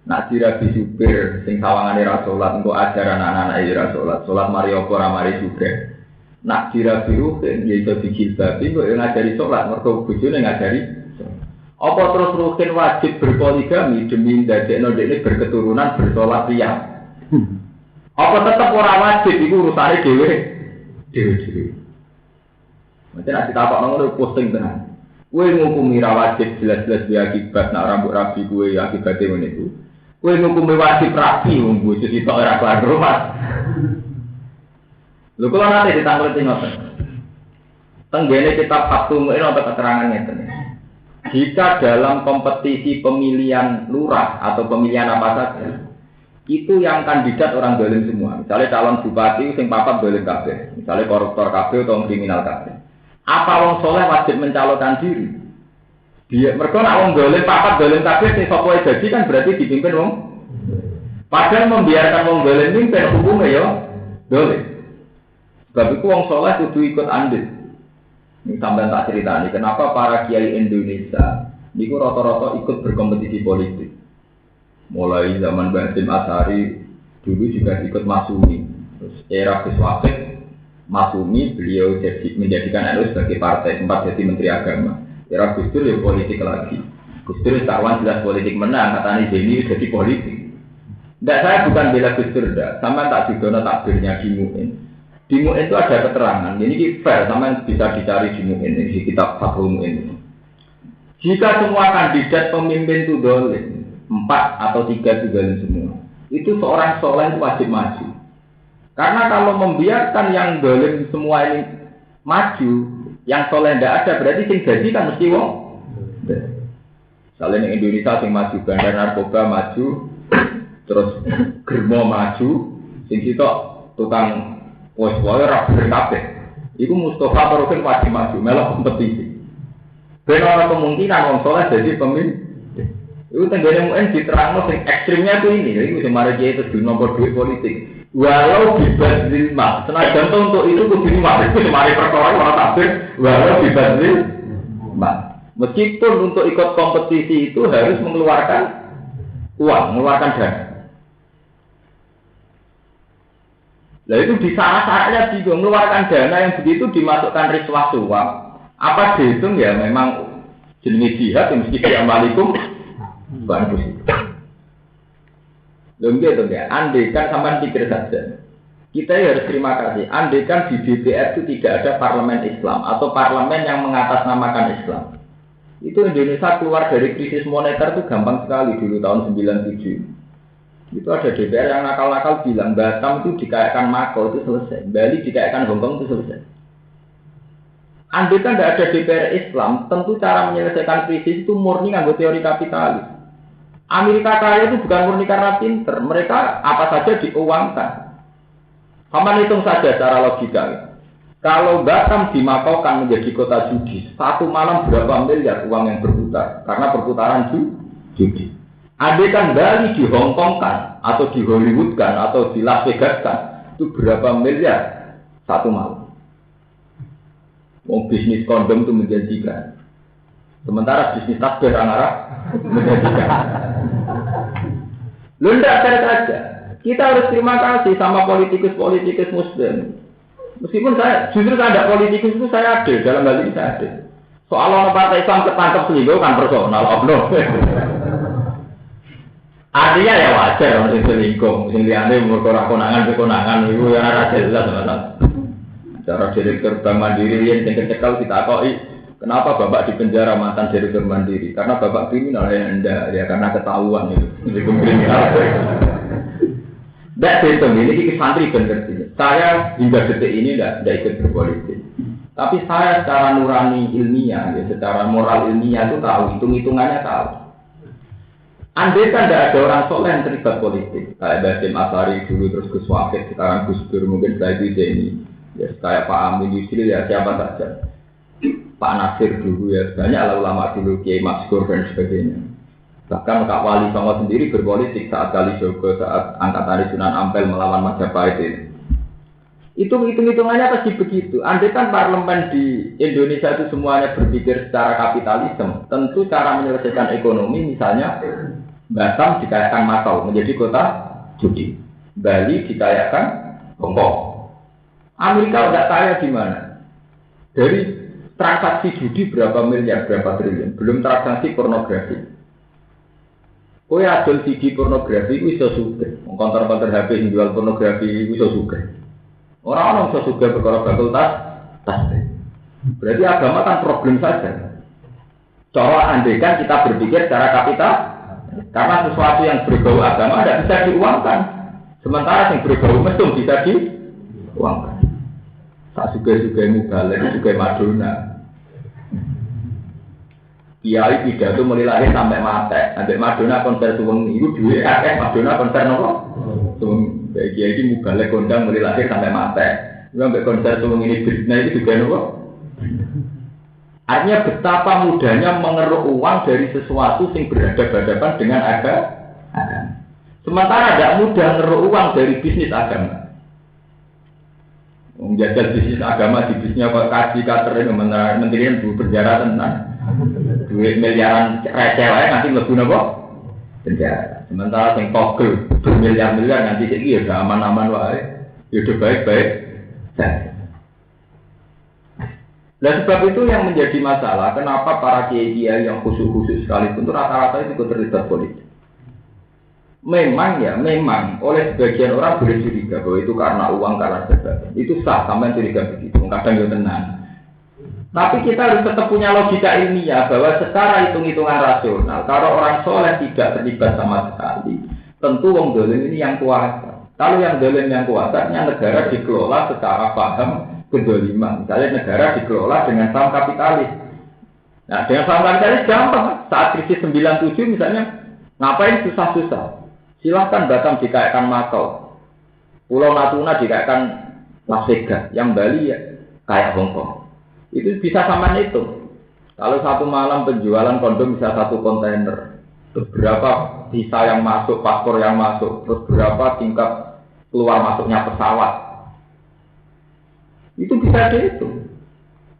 Nak dirabi supir sing sawangane ra salat engko ajaran anak-anak ra salat, salat mari apa ora mari juga. Nak dirabi rukin ya iso dijilbabi kok ngajari salat mergo bojone ngajari. Apa terus rukin wajib berpoligami demi ndadekno dekne berketurunan bersalat riyah. Apa tetap ora wajib iku urusane dhewe. Macam nak ditapak ngono posting tenan. Kowe ngukumi ra wajib jelas-jelas dia akibat nak rambut rapi kowe akibate ngene iku. Kowe ngukumi wajib rapi wong bojo sitok ora kelar rumah. Lho kula nate ditanglet ngoten. Tenggene kitab Fathul Mu'in ana keterangan ngeten. Jika dalam kompetisi pemilihan lurah atau pemilihan apa saja, itu yang kandidat orang dolim semua. Misalnya calon bupati sing papat dolim kabeh, misalnya koruptor kabeh atau kriminal kabeh. Apa wong soleh wajib mencalonkan diri? Dia mereka nak wong dolim papat dolim kabeh sing sapa wae dadi kan berarti dipimpin wong. Padahal membiarkan wong dolim mimpin hukumnya ya dolim. Sebab itu wong soleh kudu ikut andil. Ini sampai tak ceritani kenapa para kiai Indonesia niku rata-rata ikut berkompetisi politik. Mulai zaman Basim Asy'ari dulu juga ikut Masumi. Terus era Gus Wafid Masumi beliau menjadikan NU sebagai partai, sempat jadi menteri agama. Era Gus Dur ya politik lagi. Gus Dur kawan jelas politik menang, katanya Zeni jadi politik. Tidak, saya bukan bela Gus Dur, sama tak didono takbirnya di MUIN. Di MUIN itu ada keterangan, ini fair, sama bisa dicari di MUIN, di kitab Fathul Mu'in. Jika semua kandidat pemimpin itu dolim, 4 atau 3 itu dolim semua, itu seorang soleh wajib maju. Karena kalau membiarkan yang dolim semua ini maju, yang soleh tidak ada, berarti sing jadi kan mesti wong. Misalnya di Indonesia sing maju bandar narkoba maju, terus germo maju, sing sitok tukang wes-wes ora berkabeh. Iku Mustafa Barokin wajib maju, melok kompetisi. Ben ora kemungkinan wong soleh jadi pemimpin. Itu tenggene mungkin diterangno sing ekstrimnya tuh ini, iku sing mari kiai terus nomor 2 politik. Walau dibanding mak, senajan untuk itu kudu mari perkara ora takbir, walau dibanding mak. Meskipun untuk ikut kompetisi itu harus mengeluarkan uang, mengeluarkan dana. Nah itu di syarat-syaratnya juga mengeluarkan dana yang begitu dimasukkan riswah suap. Apa dihitung ya memang jenis jihad yang mesti diamalikum bagus itu. Lho ya, andaikan sampean pikir saja. Kita harus terima kasih. Andaikan di DPR itu tidak ada parlemen Islam atau parlemen yang mengatasnamakan Islam. Itu Indonesia keluar dari krisis moneter itu gampang sekali dulu tahun 97. Itu ada DPR yang nakal-nakal bilang Batam itu dikayakan Mako itu selesai, Bali dikayakan Hongkong itu selesai. Andaikan tidak ada DPR Islam, tentu cara menyelesaikan krisis itu murni nganggo teori kapitalis. Amerika kaya itu bukan murni karena pinter, mereka apa saja diuangkan. Kamu hitung saja secara logika. Kalau Batam dimakaukan menjadi kota judi, satu malam berapa miliar uang yang berputar karena perputaran judi. Andaikan Bali dihongkongkan atau di Hollywoodkan atau di Las Vegaskan, itu berapa miliar satu malam. Bisnis kondom itu menjanjikan. Sementara bisnis tasbih Arab menjanjikan. Lu tidak saja. Kita harus terima kasih sama politikus-politikus Muslim. Meskipun saya tidak politikus itu saya ada dalam hal ini saya ada. Soal orang partai Islam ketangkep selingkuh kan personal oknum. Artinya ya wajar orang selingkuh, sing liyane umur konangan itu yang ada jelas teman-teman. Cara direktur Bank Mandiri yang cekal kita koi, kenapa bapak dipenjara mantan direktur Mandiri? Karena bapak kriminal ya anda, ya karena ketahuan itu, kriminal. Tidak betul, ini santri benar sih. Saya hingga detik ini tidak ikut berpolitik. Tapi saya secara nurani ilmiah, ya, secara moral ilmiah itu tahu, hitung-hitungannya tahu. Andai kan tidak ada orang soleh yang terlibat politik, kayak Basim Asy'ari dulu terus Gus Wafid, sekarang Gus Dur mungkin saya itu ini. Ya kayak Pak Amin Yusril ya siapa saja. Pak Nasir dulu ya banyak ulama dulu Kiai Maskur dan sebagainya. Bahkan Kak Wali Songo sendiri berpolitik saat Kalijogo saat angkatan Sunan Ampel melawan Majapahit ini. Itu hitung-hitungannya pasti begitu. Andai kan parlemen di Indonesia itu semuanya berpikir secara kapitalisme, tentu cara menyelesaikan ekonomi misalnya Batam dikayakan Makau menjadi kota judi, Bali dikayakan Hongkong. Amerika udah kaya di mana? Dari transaksi judi berapa miliar, berapa triliun, belum transaksi pornografi. Oh ya, adol CD pornografi itu bisa suka. Konter-konter HP yang jual pornografi itu bisa suka. Orang-orang bisa suka perkara fakultas tas. Berarti agama kan problem saja. Cara andekan kita berpikir secara kapital, karena sesuatu yang berbau agama tidak bisa diuangkan. Sementara yang berbau mesum bisa diuangkan. Tak juga mubalek, juga Madonna. Kiai pidato mulai lahir sampai mati. Sampai Madonna konser suweng itu duit akeh Madonna konser nopo? Suweng kiai ini mubalek kondang mulai lahir sampai mati. Sampai konser suweng ini Britney itu juga nopo? Artinya betapa mudahnya mengeruk uang dari sesuatu yang berhadapan-hadapan dengan agama. Sementara tidak mudah mengeruk uang dari bisnis agama. Menjajal bisnis agama di bisnisnya kok kaji catering menterian bu penjara tentang duit miliaran receh nanti lebih nopo penjara. Sementara yang kogel bermiliar-miliar nanti jadi ya udah aman-aman wae, ya udah baik-baik. Nah sebab itu yang menjadi masalah, kenapa para kiai yang khusus-khusus sekalipun itu rata-rata itu terlibat politik. Memang oleh sebagian orang boleh curiga bahwa itu karena uang, karena sebagainya. Itu sah, sampai curiga begitu, kadang ya tenang. Tapi kita harus tetap punya logika ilmiah bahwa secara hitung-hitungan rasional, kalau orang soleh tidak terlibat sama sekali, tentu wong dolim ini yang kuasa. Kalau yang dolim yang kuasa, negara dikelola secara paham kedoliman. Misalnya negara dikelola dengan saham kapitalis. Nah, dengan saham kapitalis gampang. Saat krisis 97 misalnya, ngapain susah-susah? Silahkan Batam dikayakan Makau, Pulau Natuna dikayakan Las Vegas, yang Bali ya kayak Hongkong. Itu bisa sama itu. Kalau satu malam penjualan kondom bisa 1 kontainer, terus berapa visa yang masuk, paspor yang masuk, terus berapa tingkat keluar masuknya pesawat. Itu bisa dihitung.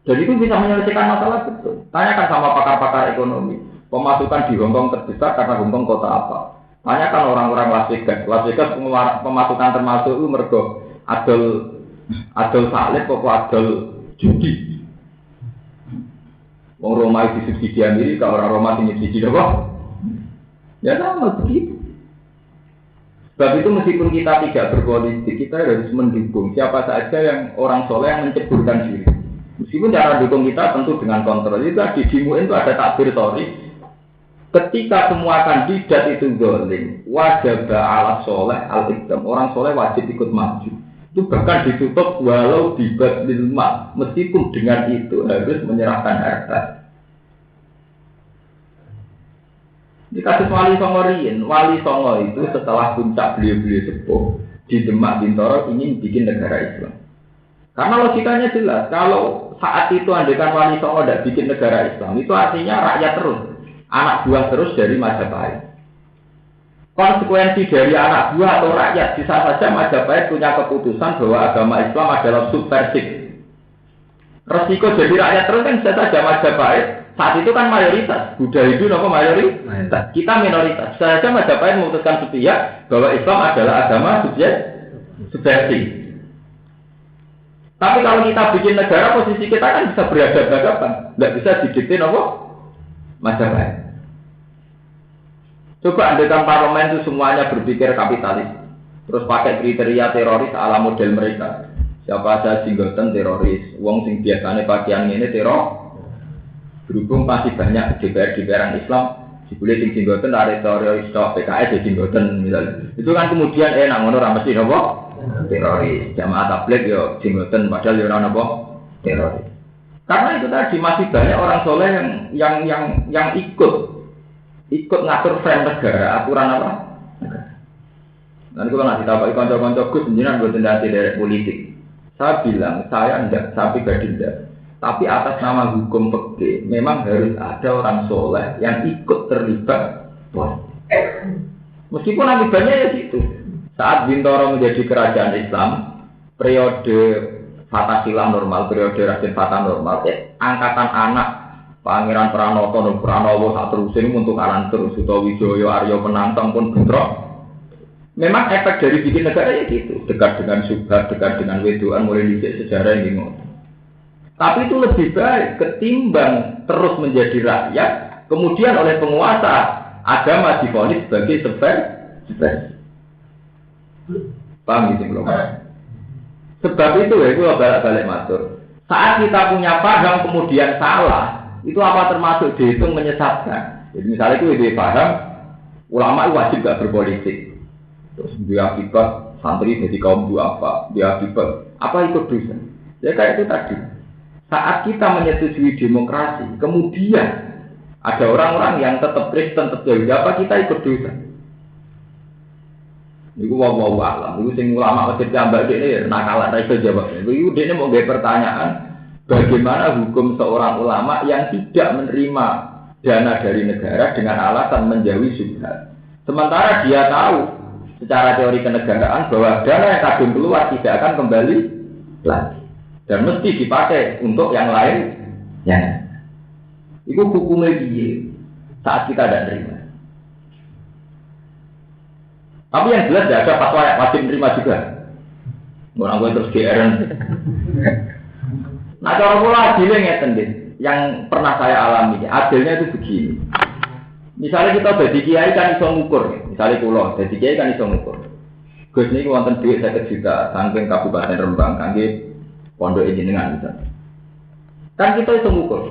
Dan itu bisa menyelesaikan masalah betul. Tanyakan sama pakar-pakar ekonomi. Pemasukan di Hongkong terbesar karena Hongkong kota apa? Tanyakan orang-orang Las Vegas. Las Vegas pemasukan termasuk itu mergo adol salib kok adol judi. Wong Roma itu disubsidi Amerika, orang Roma disubsidi apa? Ya sama begitu. Sebab itu meskipun kita tidak berpolitik, kita harus mendukung siapa saja yang orang soleh yang menceburkan diri. Meskipun cara dukung kita tentu dengan kontrol. Itu di Dimuin itu ada takbir tori. Ketika semua kandidat itu zalim, wajib ala soleh al-iqdam. Orang soleh wajib ikut maju. Itu bahkan ditutup walau dibat lilma. Meskipun dengan itu harus menyerahkan harta. Di kasus Wali Songo Rien, Wali Songo itu setelah puncak beliau-beliau sepuh di Demak Bintoro ingin bikin negara Islam. Karena logikanya jelas, kalau saat itu andaikan Wali Songo tidak bikin negara Islam, itu artinya rakyat terus. Anak buah terus dari Majapahit. Konsekuensi dari anak buah atau rakyat bisa saja Majapahit punya keputusan bahwa agama Islam adalah subversif. Resiko jadi rakyat terus kan bisa saja Majapahit saat itu kan mayoritas. Buddha itu apa mayoritas? Kita minoritas. Bisa saja Majapahit memutuskan sepihak bahwa Islam adalah agama subversif. Tapi kalau kita bikin negara, posisi kita kan bisa berhadapan-hadapan. Tidak bisa didikte apa? Majapahit. Coba andaikan parlemen itu semuanya berpikir kapitalis, terus pakai kriteria teroris ala model mereka. Siapa saja singgoten teroris, wong sing biasanya pakaian ini teror. Berhubung pasti banyak DPR Islam, dibeli singgoten ada teroris PKS singgoten misalnya. Itu kan kemudian nak ngono ra mesti napa? Teroris. Jamaah tabligh yo singgoten padahal yo ora napa? Teroris. Karena itu tadi masih banyak orang soleh yang ikut ngatur frame negara, aturan apa? Nanti kalau nggak ditapai konco-konco Gus, jenengan buat tindakan dari politik. Saya bilang, saya pribadi tidak. Tapi atas nama hukum fikih, memang harus ada orang soleh yang ikut terlibat politik. Meskipun akibatnya ya situ. Saat Bintoro menjadi kerajaan Islam, periode Fatasilah normal, periode Raden Fatah normal, angkatan anak Pangeran Pranoto dan Pranowo saat terusin untuk aran terus Sutowijoyo Aryo Penantang pun bentrok. Memang efek dari bikin negara ya gitu, dekat dengan subhat, dekat dengan wedoan, mulai dicek sejarah yang bingung. Tapi itu lebih baik ketimbang terus menjadi rakyat, kemudian oleh penguasa agama divonis sebagai sebar. Paham gitu belum? Sebab itu ya, itu balik-balik matur. Saat kita punya paham kemudian salah, itu apa termasuk dihitung menyesatkan. Jadi misalnya itu ide paham, ulama wajib gak berpolitik. Terus dia akibat santri jadi kaum duafa, dia akibat apa ikut dosa. Ya kayak itu tadi. Saat kita menyetujui demokrasi, kemudian ada orang-orang yang tetap Kristen, tetap Yahudi, apa kita ikut dosa? Iku wae alam, iku sing ulama masjid jambak ini nakalan ra iso jawab. Iku dene mau gawe pertanyaan, bagaimana hukum seorang ulama yang tidak menerima dana dari negara dengan alasan menjauhi syubhat. Sementara dia tahu secara teori kenegaraan bahwa dana yang kadung keluar tidak akan kembali lagi dan mesti dipakai untuk yang lain. Ya, itu hukumnya dia saat kita tidak terima. Tapi yang jelas tidak ada fatwa yang wajib menerima juga. Orang gue terus GR. Nah cara pula adilnya ngeten deh. Yang pernah saya alami, adilnya itu begini. Misalnya kita jadi kiai kan iso ngukur, misalnya pulau, jadi kiai kan iso ngukur. Gus ini wonten duit 1 juta, saking Kabupaten Rembang, kangge pondok jenengan misalnya. Kan kita iso ngukur.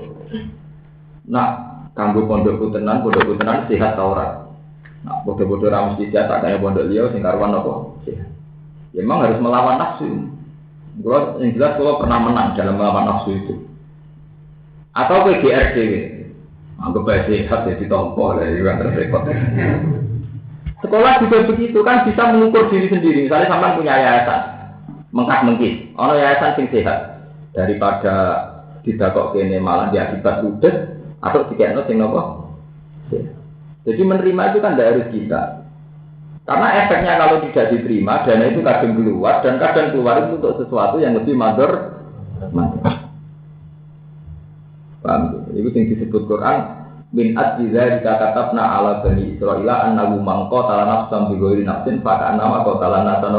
Nah, kanggo pondok putenan sehat ta ora? Nah, bodoh-bodoh ra mesti sehat, kaya pondok liya sing karuan apa? Sehat. Ya, memang harus melawan nafsu. Kalau yang jelas kalau pernah menang dalam melawan nafsu itu. Atau PGRD. Anggap aja sehat jadi tompo lah, itu kan terrepot. Sekolah juga begitu kan bisa mengukur diri sendiri. Misalnya sampai punya yayasan, mengkis, ono yayasan sing sehat daripada didakok kene malah diakibat ludes atau dikekno sing nopo. Jadi menerima itu kan tidak harus kita. Karena efeknya kalau tidak diterima, dana itu kadang keluar dan kadang keluar itu untuk sesuatu yang lebih mador. Paham? Itu yang disebut Quran min ajza dikatabna ala bani Israil annahu man qatala nafsan bi ghairi nafsin fa kana qatala nafsan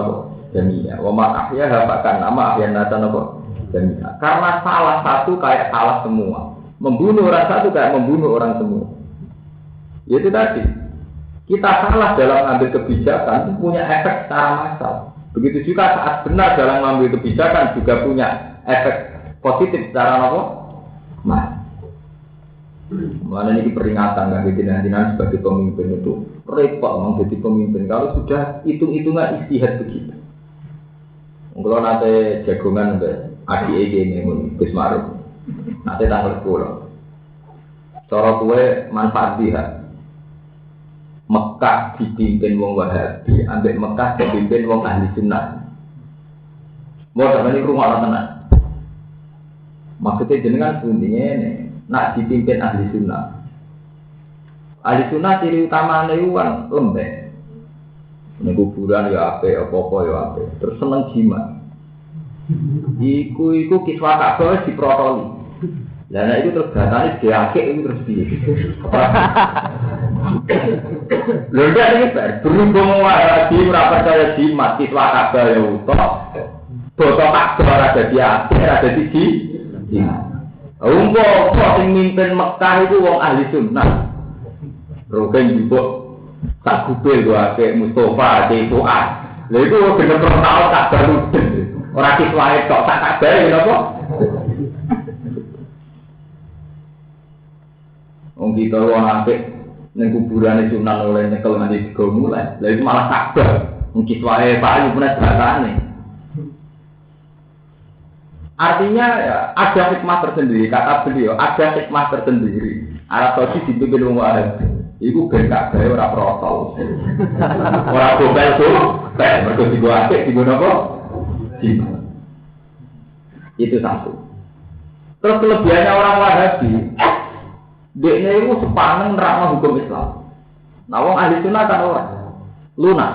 jami'a wa man ahyaha fa kana ahyan nafsan jami'a. Karena salah satu kayak salah semua. Membunuh orang satu kayak membunuh orang semua. Itu tadi. Kita salah dalam mengambil kebijakan itu punya efek secara massal. Begitu juga saat benar dalam mengambil kebijakan juga punya efek positif secara apa? Nah, mana ini peringatan kan jenengan sebagai pemimpin itu repot menjadi pemimpin kalau sudah hitung-hitungan istihad begitu. Kalau nanti jagongan adik ini Gus Maruf, nanti tanggal 10. Cara kue manfaat dia. Mekah dipimpin wong Wahabi, ambek Mekah dipimpin wong Ahli Sunnah. Mau sampeyan rumah tenan. Maksudnya jenengan intinya ini, nak dipimpin Ahli Sunnah. Ahli Sunnah ciri utamanya itu kan lembek. Ini kuburan ya apa, apa-apa ya apa. Terus seneng jimat. Iku kiswah Ka'bah diprotoli. Dan itu terus datanya diakik itu terus piye. Lho ndak iki berhubung wae ora percaya jimat kiswah Ka'bah ya utok. Boto Ka'bah ora dadi akik, ora dadi jimat. Umpo sing mimpin Mekah iku wong Ahli Sunnah. Rogen juga tak kupil gua ke Mustafa ke Fuad. Lha iku bener-bener tau tak baru. Ora kiswahe tok tak kabeh napa? Wong kita wong apik ning kuburane Sunan oleh nyekel nganti digo mulai. Lha iku malah kabeh. Wong kiswahe payu punya batane. Artinya ya, ada hikmah tersendiri, kata beliau, ada hikmah tersendiri. Arab Saudi dipimpin wong Arab. Iku ben kabeh ora protol. Ora gobel tuh, mergo digo apik digo napa? Itu satu. Terus kelebihannya orang Wahabi, dia itu sepaneng nerangno hukum Islam. Nah, wong ahli sunnah kan orang lunak.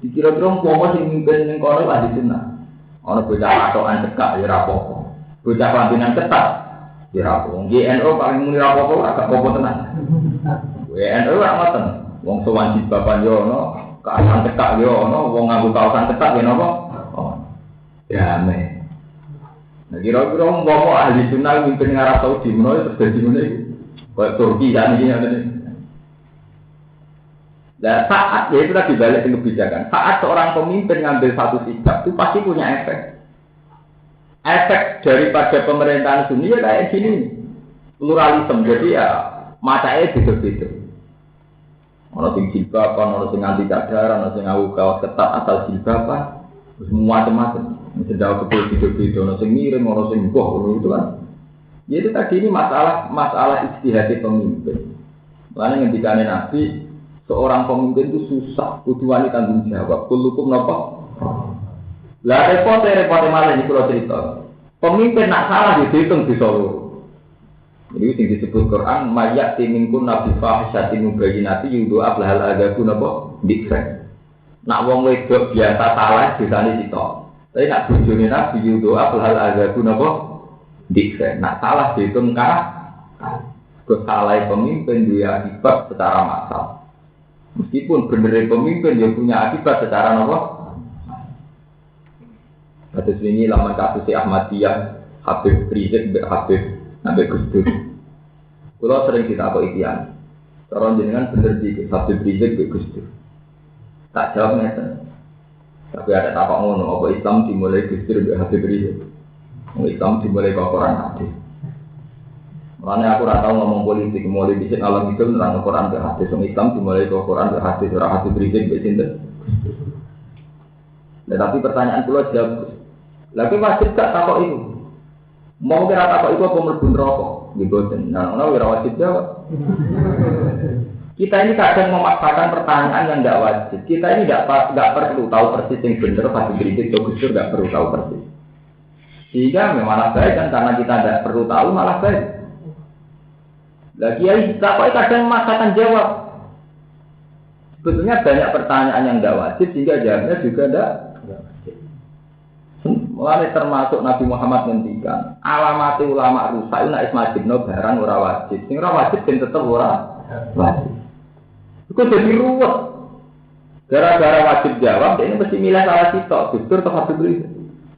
Dikira-kira wong sing mimpin ning kono ahli sunnah. Ana bocah patokan cekak ya ora apa-apa. Bocah pampinan ketat ya ora apa-apa. GNO paling muni ora apa-apa agak apa tenan. GNO ora ngoten. Wong sowan bapak yo ono, kaosan cekak yo ono, wong nganggo kaosan ketat ya napa? Oh. Damai. Nah, kira-kira wong ahli sunnah mimpin Arab Saudi menawa terjadi ngene iki. Kayak Turki kan iki ngene. Dan saat ya itu tadi balik ke kebijakan. Saat seorang pemimpin ngambil satu sikap itu pasti punya efek. Efek daripada pemerintahan Sunni ya kayak gini, pluralisme. Jadi ya matanya beda-beda. Ono sing jilbaban, ono sing anti cadar, ono sing nganggo kaos ketat asal jilbaban, semua macam-macam. Mesti jauh ke beda-beda, ono sing miring, ono sing boh, itu kan. Ya itu tadi ini masalah ijtihad pemimpin. Makanya ngendikane Nabi, seorang pemimpin itu susah, kudu wani tanggung jawab. Kulukum napa? Lah repot malah iki kula cerita. Pemimpin nak salah dihitung di Solo. Jadi sing disebut Quran mayat timingkun nabi fahisyatin mubayyinati yudu ablahal agaku napa? Dikren. Nak wong wedok biasa salah disane sitok. Tapi nak bojone nabi yudu ablahal agaku napa? Dikren. Nak salah dihitung kesalahan pemimpin dia akibat secara massal. Meskipun benerin pemimpin dia punya akibat secara apa? Kasus ini lama kasus Ahmadiyah, Habib Rizik, Habib sampai Gus Dur. Kalau sering kita apa ikhtiar, orang jenengan bener di Habib Rizik, Gus Dur. Tak jawab neta. Tapi ada tapak ngono, apa Islam dimulai Gus Dur, Habib Rizik. Islam dimulai ke Quran hadis. Makanya aku rata ngomong politik, mulai bisik alam itu nerang Quran ke hadis. Islam dimulai ke Quran ke hadis, surah hadis berizin ke sini. Tetapi pertanyaan pula jawab, lagi wajib tak takut itu? Mau kira takut itu apa melbun rokok? Diboten. Nah, kira wajib jawab. Kita ini kadang memaksakan pertanyaan yang tidak wajib. Kita ini tidak perlu tahu persis yang benar, hadis berizin ke Gus Dur tidak perlu tahu persis. Sehingga memang baik kan karena kita tidak perlu tahu malah baik. Lagi ya, takut kadang memaksakan jawab. Sebetulnya banyak pertanyaan yang tidak wajib sehingga jawabnya juga tidak wajib. Mulai termasuk Nabi Muhammad ngendikan, alamat ulama rusak itu nak ismajibno barang ora wajib. Sing ora wajib ben tetep ora wajib. Itu jadi ruwet. Gara-gara wajib jawab, ini mesti milih salah sitok, Gus Dur atau Habib Rizik.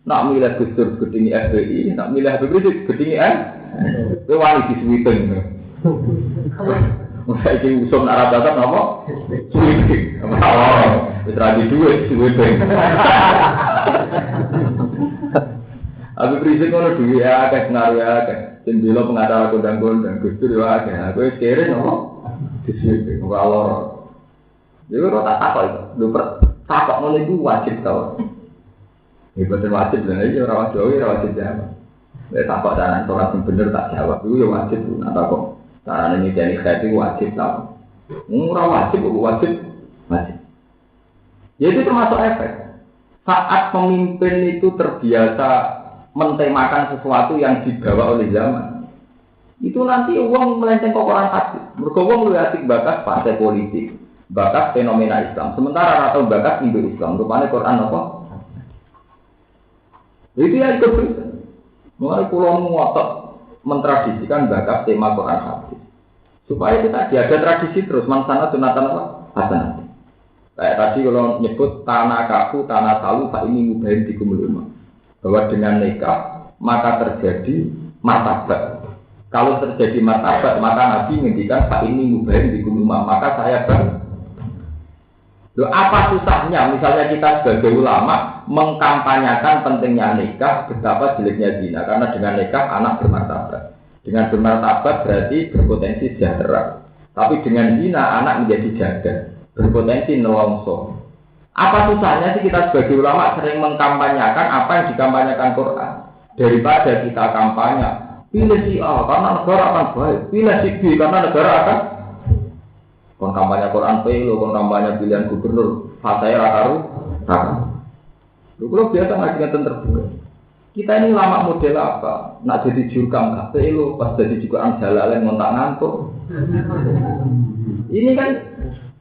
Nak milih Gus Dur gedingi FPI, nak milih Habib Rizik gedingi itu wali disuwiten. Masa ini usum Arab Batak apa? Suwiti. Terjadi duit, suwiti. Habib Rizik itu duit ya, kayak pengaruh ya, kayak Cembilo pengacara kondang-kondang, Gus Dur ya, kayak aku kira apa? Disuwiti, kalau jadi kalau tak takut itu, takut mulai itu wajib tau. Betul wajib dan aja orang wajib jawab. Takut dan orang yang benar tak jawab itu ya wajib tuh, atau kok? Karena ini jadi khati wajib tahu. Murah wajib. Jadi itu termasuk efek. Saat pemimpin itu terbiasa mentemakan sesuatu yang dibawa oleh zaman, itu nanti uang melenceng ke Quran hadis. Mergo wong luwih asik bakas partai politik, bakas fenomena Islam. Sementara atau bakas Indo Islam, rupanya Quran apa? Itu ya ikut. Mulai pulau ngotot mentradisikan bakas tema Quran hadis. Supaya kita ada tradisi terus mansana sunatan apa? Hasanah. Kayak tadi kalau nyebut tanah kaku, tanah talu, tak ini mubahin di kumuluma. Bahwa dengan nikah maka terjadi martabat. Kalau terjadi martabat maka Nabi ngendikan tak ini mubahin di kumuluma. Maka saya apa susahnya? Misalnya kita sebagai ulama mengkampanyakan pentingnya nikah, betapa jeleknya zina. Karena dengan nikah anak bermartabat. Dengan bermartabat berarti berpotensi sejahtera. Tapi dengan zina anak menjadi jaga, berpotensi nelongso. Apa susahnya sih kita sebagai ulama sering mengkampanyakan apa yang dikampanyakan Quran daripada kita kampanye pilih si A karena negara akan baik, pilih si B karena negara akan. Kon kampanye Quran pelo, kon kampanye pilihan gubernur, fataya rakaru. Lu kalau biasa ngajian terbuka. Kita ini lama model apa? Nak jadi jurkam kafe lo, pas jadi juga jalan ngontak ngantuk. Ini kan,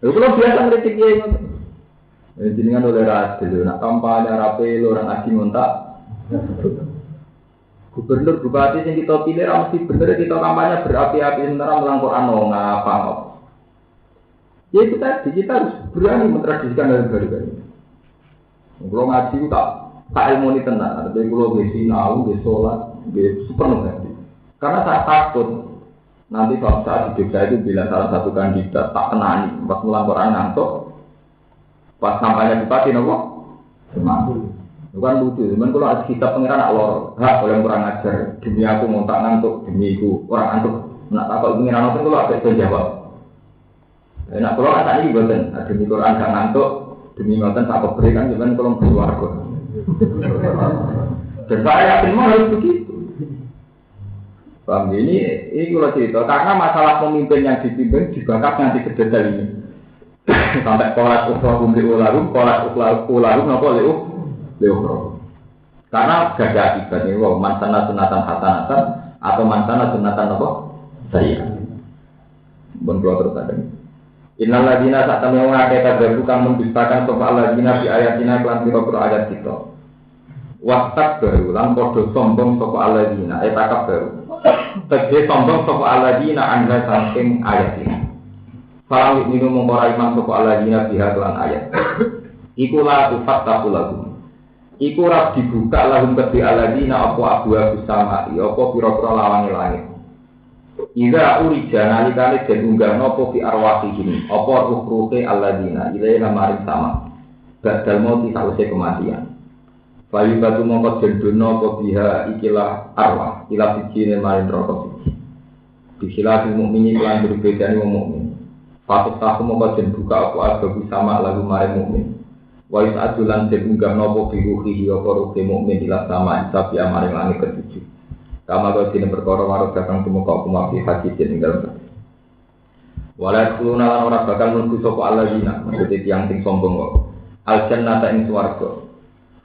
kalau biasa ngeritik ya. Jadi kan oleh radil, nak kampanye rapi lo orang aji ngontak. Gubernur bupati yang kita pilih mesti bener kita kampanye berapi-api sementara melangkor ngapa. Ya itu tadi kita harus berani mentradisikan dari baru-baru. Kalau ngaji itu tak ilmu ini tenang. Tapi kalau besi nahu, besi sholat, besi penuh nanti. Karena saya takut nanti suatu saat di Jogja itu bila salah satu kandidat tak kenani pas melangkor ngantuk, pas kampanye bupati nopo semangat. Bukan lucu, cuman kalau ada kitab pengiran nak lor, hak oleh kurang ajar, demi aku ngontak ngantuk, demi aku orang ngantuk, nak takut pengiran itu kalau ada itu jawab. Nak kalau ada ini buatan, demi Quran gak ngantuk, demi ngoten tak berikan, cuman kalau keluar kok. Dan saya yakin mau harus begitu. Paham ini kalau cerita, karena masalah pemimpin yang dipimpin dibakar nanti ke detail ini. Sampai kolat ukhlahu li'ularum, kolat ukhlahu nopo li'ukhlahu. Karena gak ada akibatnya, mansana sunatan hasanatan atau mansana sunatan apa? Saya. Bon keluar terus ada. Innal ladina saat kami mengakai kadzdzab kang mendustakan sapa alladzina fi ayatina lan pira-pira ayat kita. Wastak baru lan padha sombong sapa alladzina takab baru. Tegese sombong sapa alladzina anda saking ayat ini. Falam minum mengora iman sapa alladzina biha lan ayat. Iku la tufattahu lahum. Iku ora dibuka lahum kedhi alladzina apa abu sama ya apa pira-pira lawange langit. Ida urija nalikane den unggah napa fi arwahihim apa ruh-ruhe alladzina ilaina maring sama. Badal mati sawise kematian. Bayu batu mongko jendono apa biha ikilah arwah ila sijine maring neraka siji. Disilahi mukminin lan berbedane wong mukmin. Fatut tahu mongko den buka apa abu sama lagu maring mukmin. Wa isadulan den unggah napa bi ruhihi apa ruhe mukmin ila sama sapi maring langit ketujuh. Kama kau sini perkara warok datang semoga kumaki hadis yang tinggal. Walau kuluna lan orang bakal menunggu sopo alladzina maksudnya tiang ting sombong kok. Al jannata ing swarga.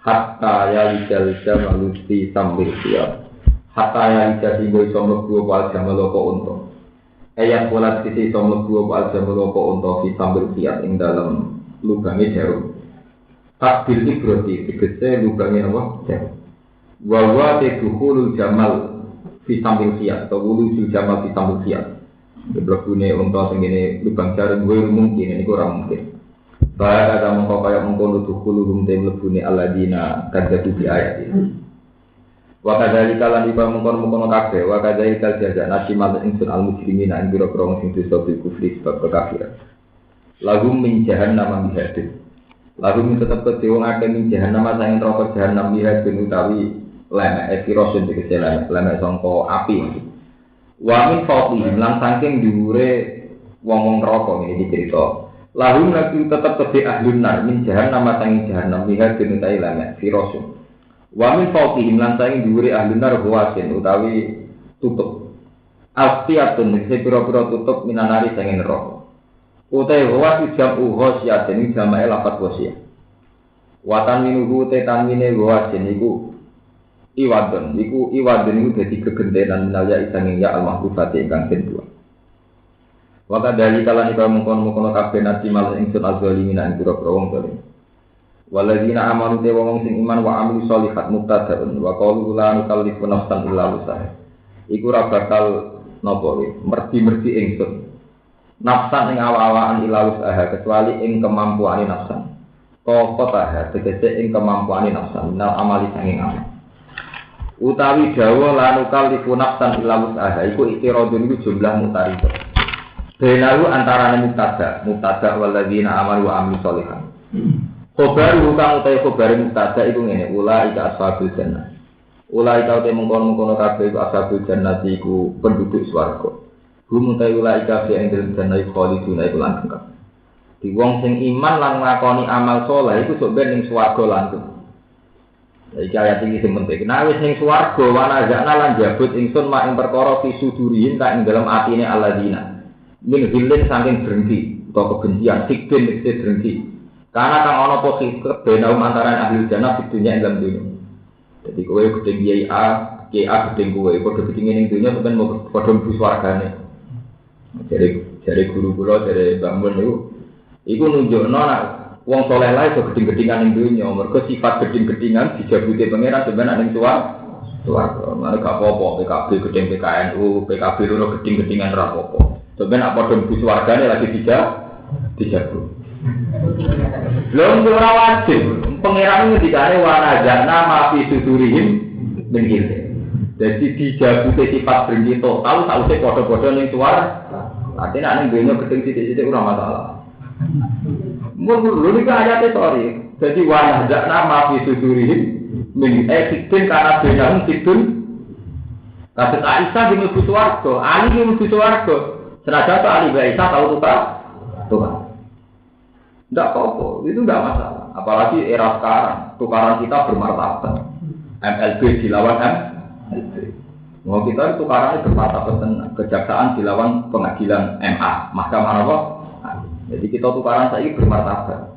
Hatta yalijal jamal fi sambil siap. Hatta yalijal singgo iso mlebu apa jamal apa unta. Ayat pola sisi iso mlebu apa jamal apa unta fi sambil siap ing dalam lubange jarum. Takbil ibrati tegese lubange apa jarum. Wa tadkhulul jamal fi sambil siap atau wulu jamal fi sambil siap. Berbune unta sing ngene lubang jarum kuwi mungkin ini kurang mungkin. Bahaya ada mongko kaya mengkono dukhulum te mlebune alladzina kadzdzatu bi ayat ini. Wa kadzalika lan iba mengkono kabeh wa kadzalika jaza nasimal insun al mujrimina ing biro-biro sing dosa bil kufri sebab kekafiran. Lahum min jahannam mihadin. Lahum tetep kedhe wong akeh min jahannam saing neraka jahannam mihadin utawi lemek epirosun dikece lemek sangka api. Wa min fawqihim lan saking dhuwure wong-wong neraka ngene dicerita. Lahum nabi tetep kedhe ahlun nar min jahannam saking jahannam lihat dinutai lemek epirosun. Wa min fawqihim lan saking dhuwure ahlun nar hawasin utawi tutup. Astiatun dikece pira-pira tutup minanari saking neraka. Utai hawas jamu hosyatin jamae lafat wasiyah. Watan minuhu te tamine hawasin iku iwadun iku dadi gegentenan minalya isanging ya al-mahfuzati ingkang kedua. Waka dari kalan iku mengkono-mengkono kabeh nasi mal ingsun azalimin ing pira-pira wong zalim. Waladina amanu te wong sing iman wa amilu sholihat muttaqun wa qalu la nukallifu nafsan illa wus'aha. Iku ora bakal napa merdi-merdi ingsun. Nafsan ing awa-awaan illa wus'aha kecuali ing kemampuane nafsan. Qotah tegese ing kemampuane nafsan minal amali sanging amal. Utawi dawa lanukal lifu nafsan illa wus'aha iku ikiradun iku jumlah mutarida. Benalu antarane mubtada walladzina amanu wa amilus sholihat. Khobar kang utahe khobar mubtada iku ngene ulaika ashabul jannah. Ulaika te mengkono-mengkono kabeh iku ashabul jannah iku penduduk swarga. Hum utahe ulaika fi indil jannah khalidun iku langgeng. Di wong sing iman lan nglakoni amal saleh iku sok ben ning swarga langgeng. Iki ayat iki sing penting. Nek wis ning swarga wana zakna lan jabut ingsun mak ing perkara fisuduriin tak ing dalem atine alladzina. Min hilin saking drengki utawa kebencian sikben iki drengki. Karena kang ana apa kebenau antarané ahli jannah di dunia ing dalam dunia. Jadi kowe gedeng kiai A, kiai A gedeng kowe, padha gedenge ning dunya sampeyan mau padha mlebu swargane. Jadi guru kula dari Mbak Mun iku nunjukno nek wong saleh lae iso gedeng-gedingan ning dunya, mergo sifat gedeng-gedingan dijabuti pangeran sampeyan ning swarga. Mane gak apa-apa PKB gedeng PKNU, PKB loro gedeng-gedingan ora apa-apa. Sampeyan nek padha mlebu swargane lagi dijabu. Lho ora wajib. Pangeran ngendikane wanajana mafi sudurihim min hilmi. Jadi dijabuti sifat berhenti total sausé padha-padha ning swarga. Artinya nek dunya gedeng sithik-sithik ora masalah. Mun lho iki ayate sorry. Jadi wanajana mafi sudurihim min eksitin karena benang sidun. Kasus Aisyah di mlebu swarga, Ali di mlebu swarga. Senajan Ali Aisyah tahu Tuhan. Tidak apa-apa, itu tidak masalah. Apalagi era sekarang, tukaran kita bermartabat. MLB dilawan MLB. Mau kita itu tukarannya bermartabat tenang. Kejaksaan dilawan pengadilan MA, Mahkamah apa? Jadi kita tukaran saya bermartabat.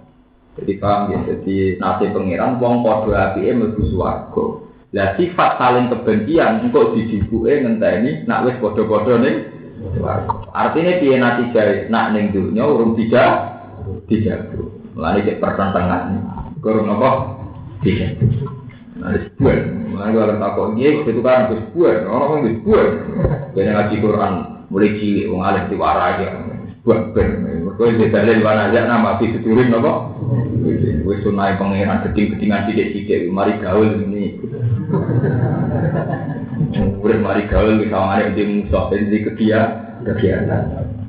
Jadi paham ya, jadi nasib pengiran, wong podo apike mlebu swarga. Lah sifat saling kebencian engko dijibuke ngenteni nak wis podo-podo ning swarga. Artine piye natijah nak ning dunya urung dijago. Mulane cek pertentangan. Kurang apa? Dijago. Nah, sebuah. Mulane ora takok iki itu kan wis buah, ora wong wis buah. Dene ngaji Quran mulai cilik wong alim diwarai ya. Buah ben. Mergo iki dalil wana aja nama fi tuturin apa? Wis sunai pangeran geding-gedingan sithik-sithik mari gaul ini. Urip mari gaul iki sawangane di musuh di kegiatan.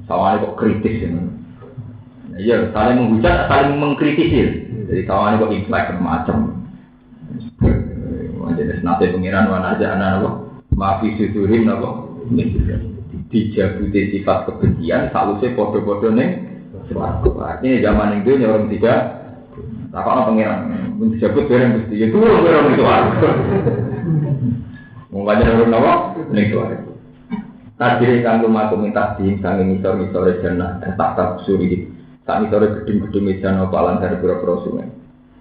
Sawangane kok kritis ya. Iya, saling menghujat, saling mengkritisi. Jadi kawan kok implek macam. Jadi nanti pengiran wana aja anak maafi sudurin apa? Dijabuti sifat kebencian, salusnya podo-podo neng. Ini zaman itu orang tidak. Takkan pengiran, dijabut barang mesti. Itu orang itu warga. Mengkaji orang apa? Neng itu warga. Tadiri kanggo maku minta dim sanging misor-misor jannah tak suri. Kami sore gedung-gedung mejan apa alam dari pura-pura sungai.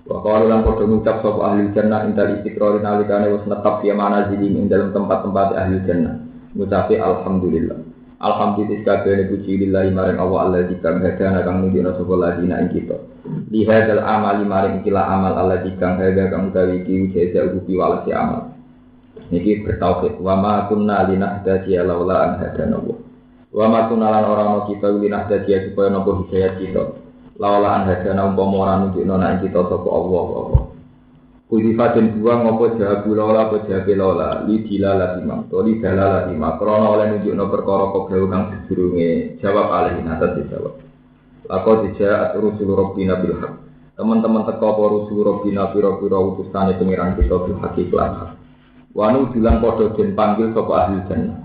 Waktu orang podo ngucap sopo ahli jannah indal istiqrori nalikane was netap dia mana jiling dalam tempat-tempat ahli jannah. Ngucapi alhamdulillah. Alhamdulillah kabeh puji lillahi maring Allah allazi kang hadana kang nudina sapa ladina ing kita. Lihadzal amali maring kila amal allazi kang hada kang utawi iki jaza ubi walasi amal. Niki bertauhid wa ma kunna linahdadiya laula an hadana Allah. Wa ma kunalan orang kita wilinah dadi supaya nopo hidayat kita. Lawalan hadana umpama ora nunjukno nek kita sapa Allah. Kudifatin buang ngopo jabu lawala apa jabe lawala li dilala imam to li dalala imam krana oleh nunjukno perkara kobra kang sedurunge jawab alih atas dijawab. Laqad ja'at rusul rabbina bil haqq. Teman-teman teko apa rusul rabbina pira-pira utusane pengiran kita bil haqq lan. Wa nu bilang padha den panggil sapa ahli jannah.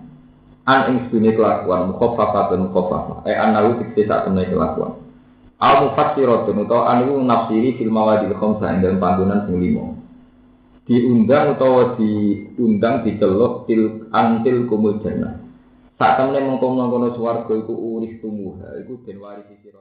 An ing sune kelakuan mukhaffafatan mukhaffafah anahu dikse sak temne kelakuan al mufassiratun utawa anu nafsiri fil mawadil khamsah ing dalem panggonan sing 5 diundang utawa diundang diceluk antil kumul jannah sak temne mengko-mengkono swarga iku urip tumuha iku den warisi sira.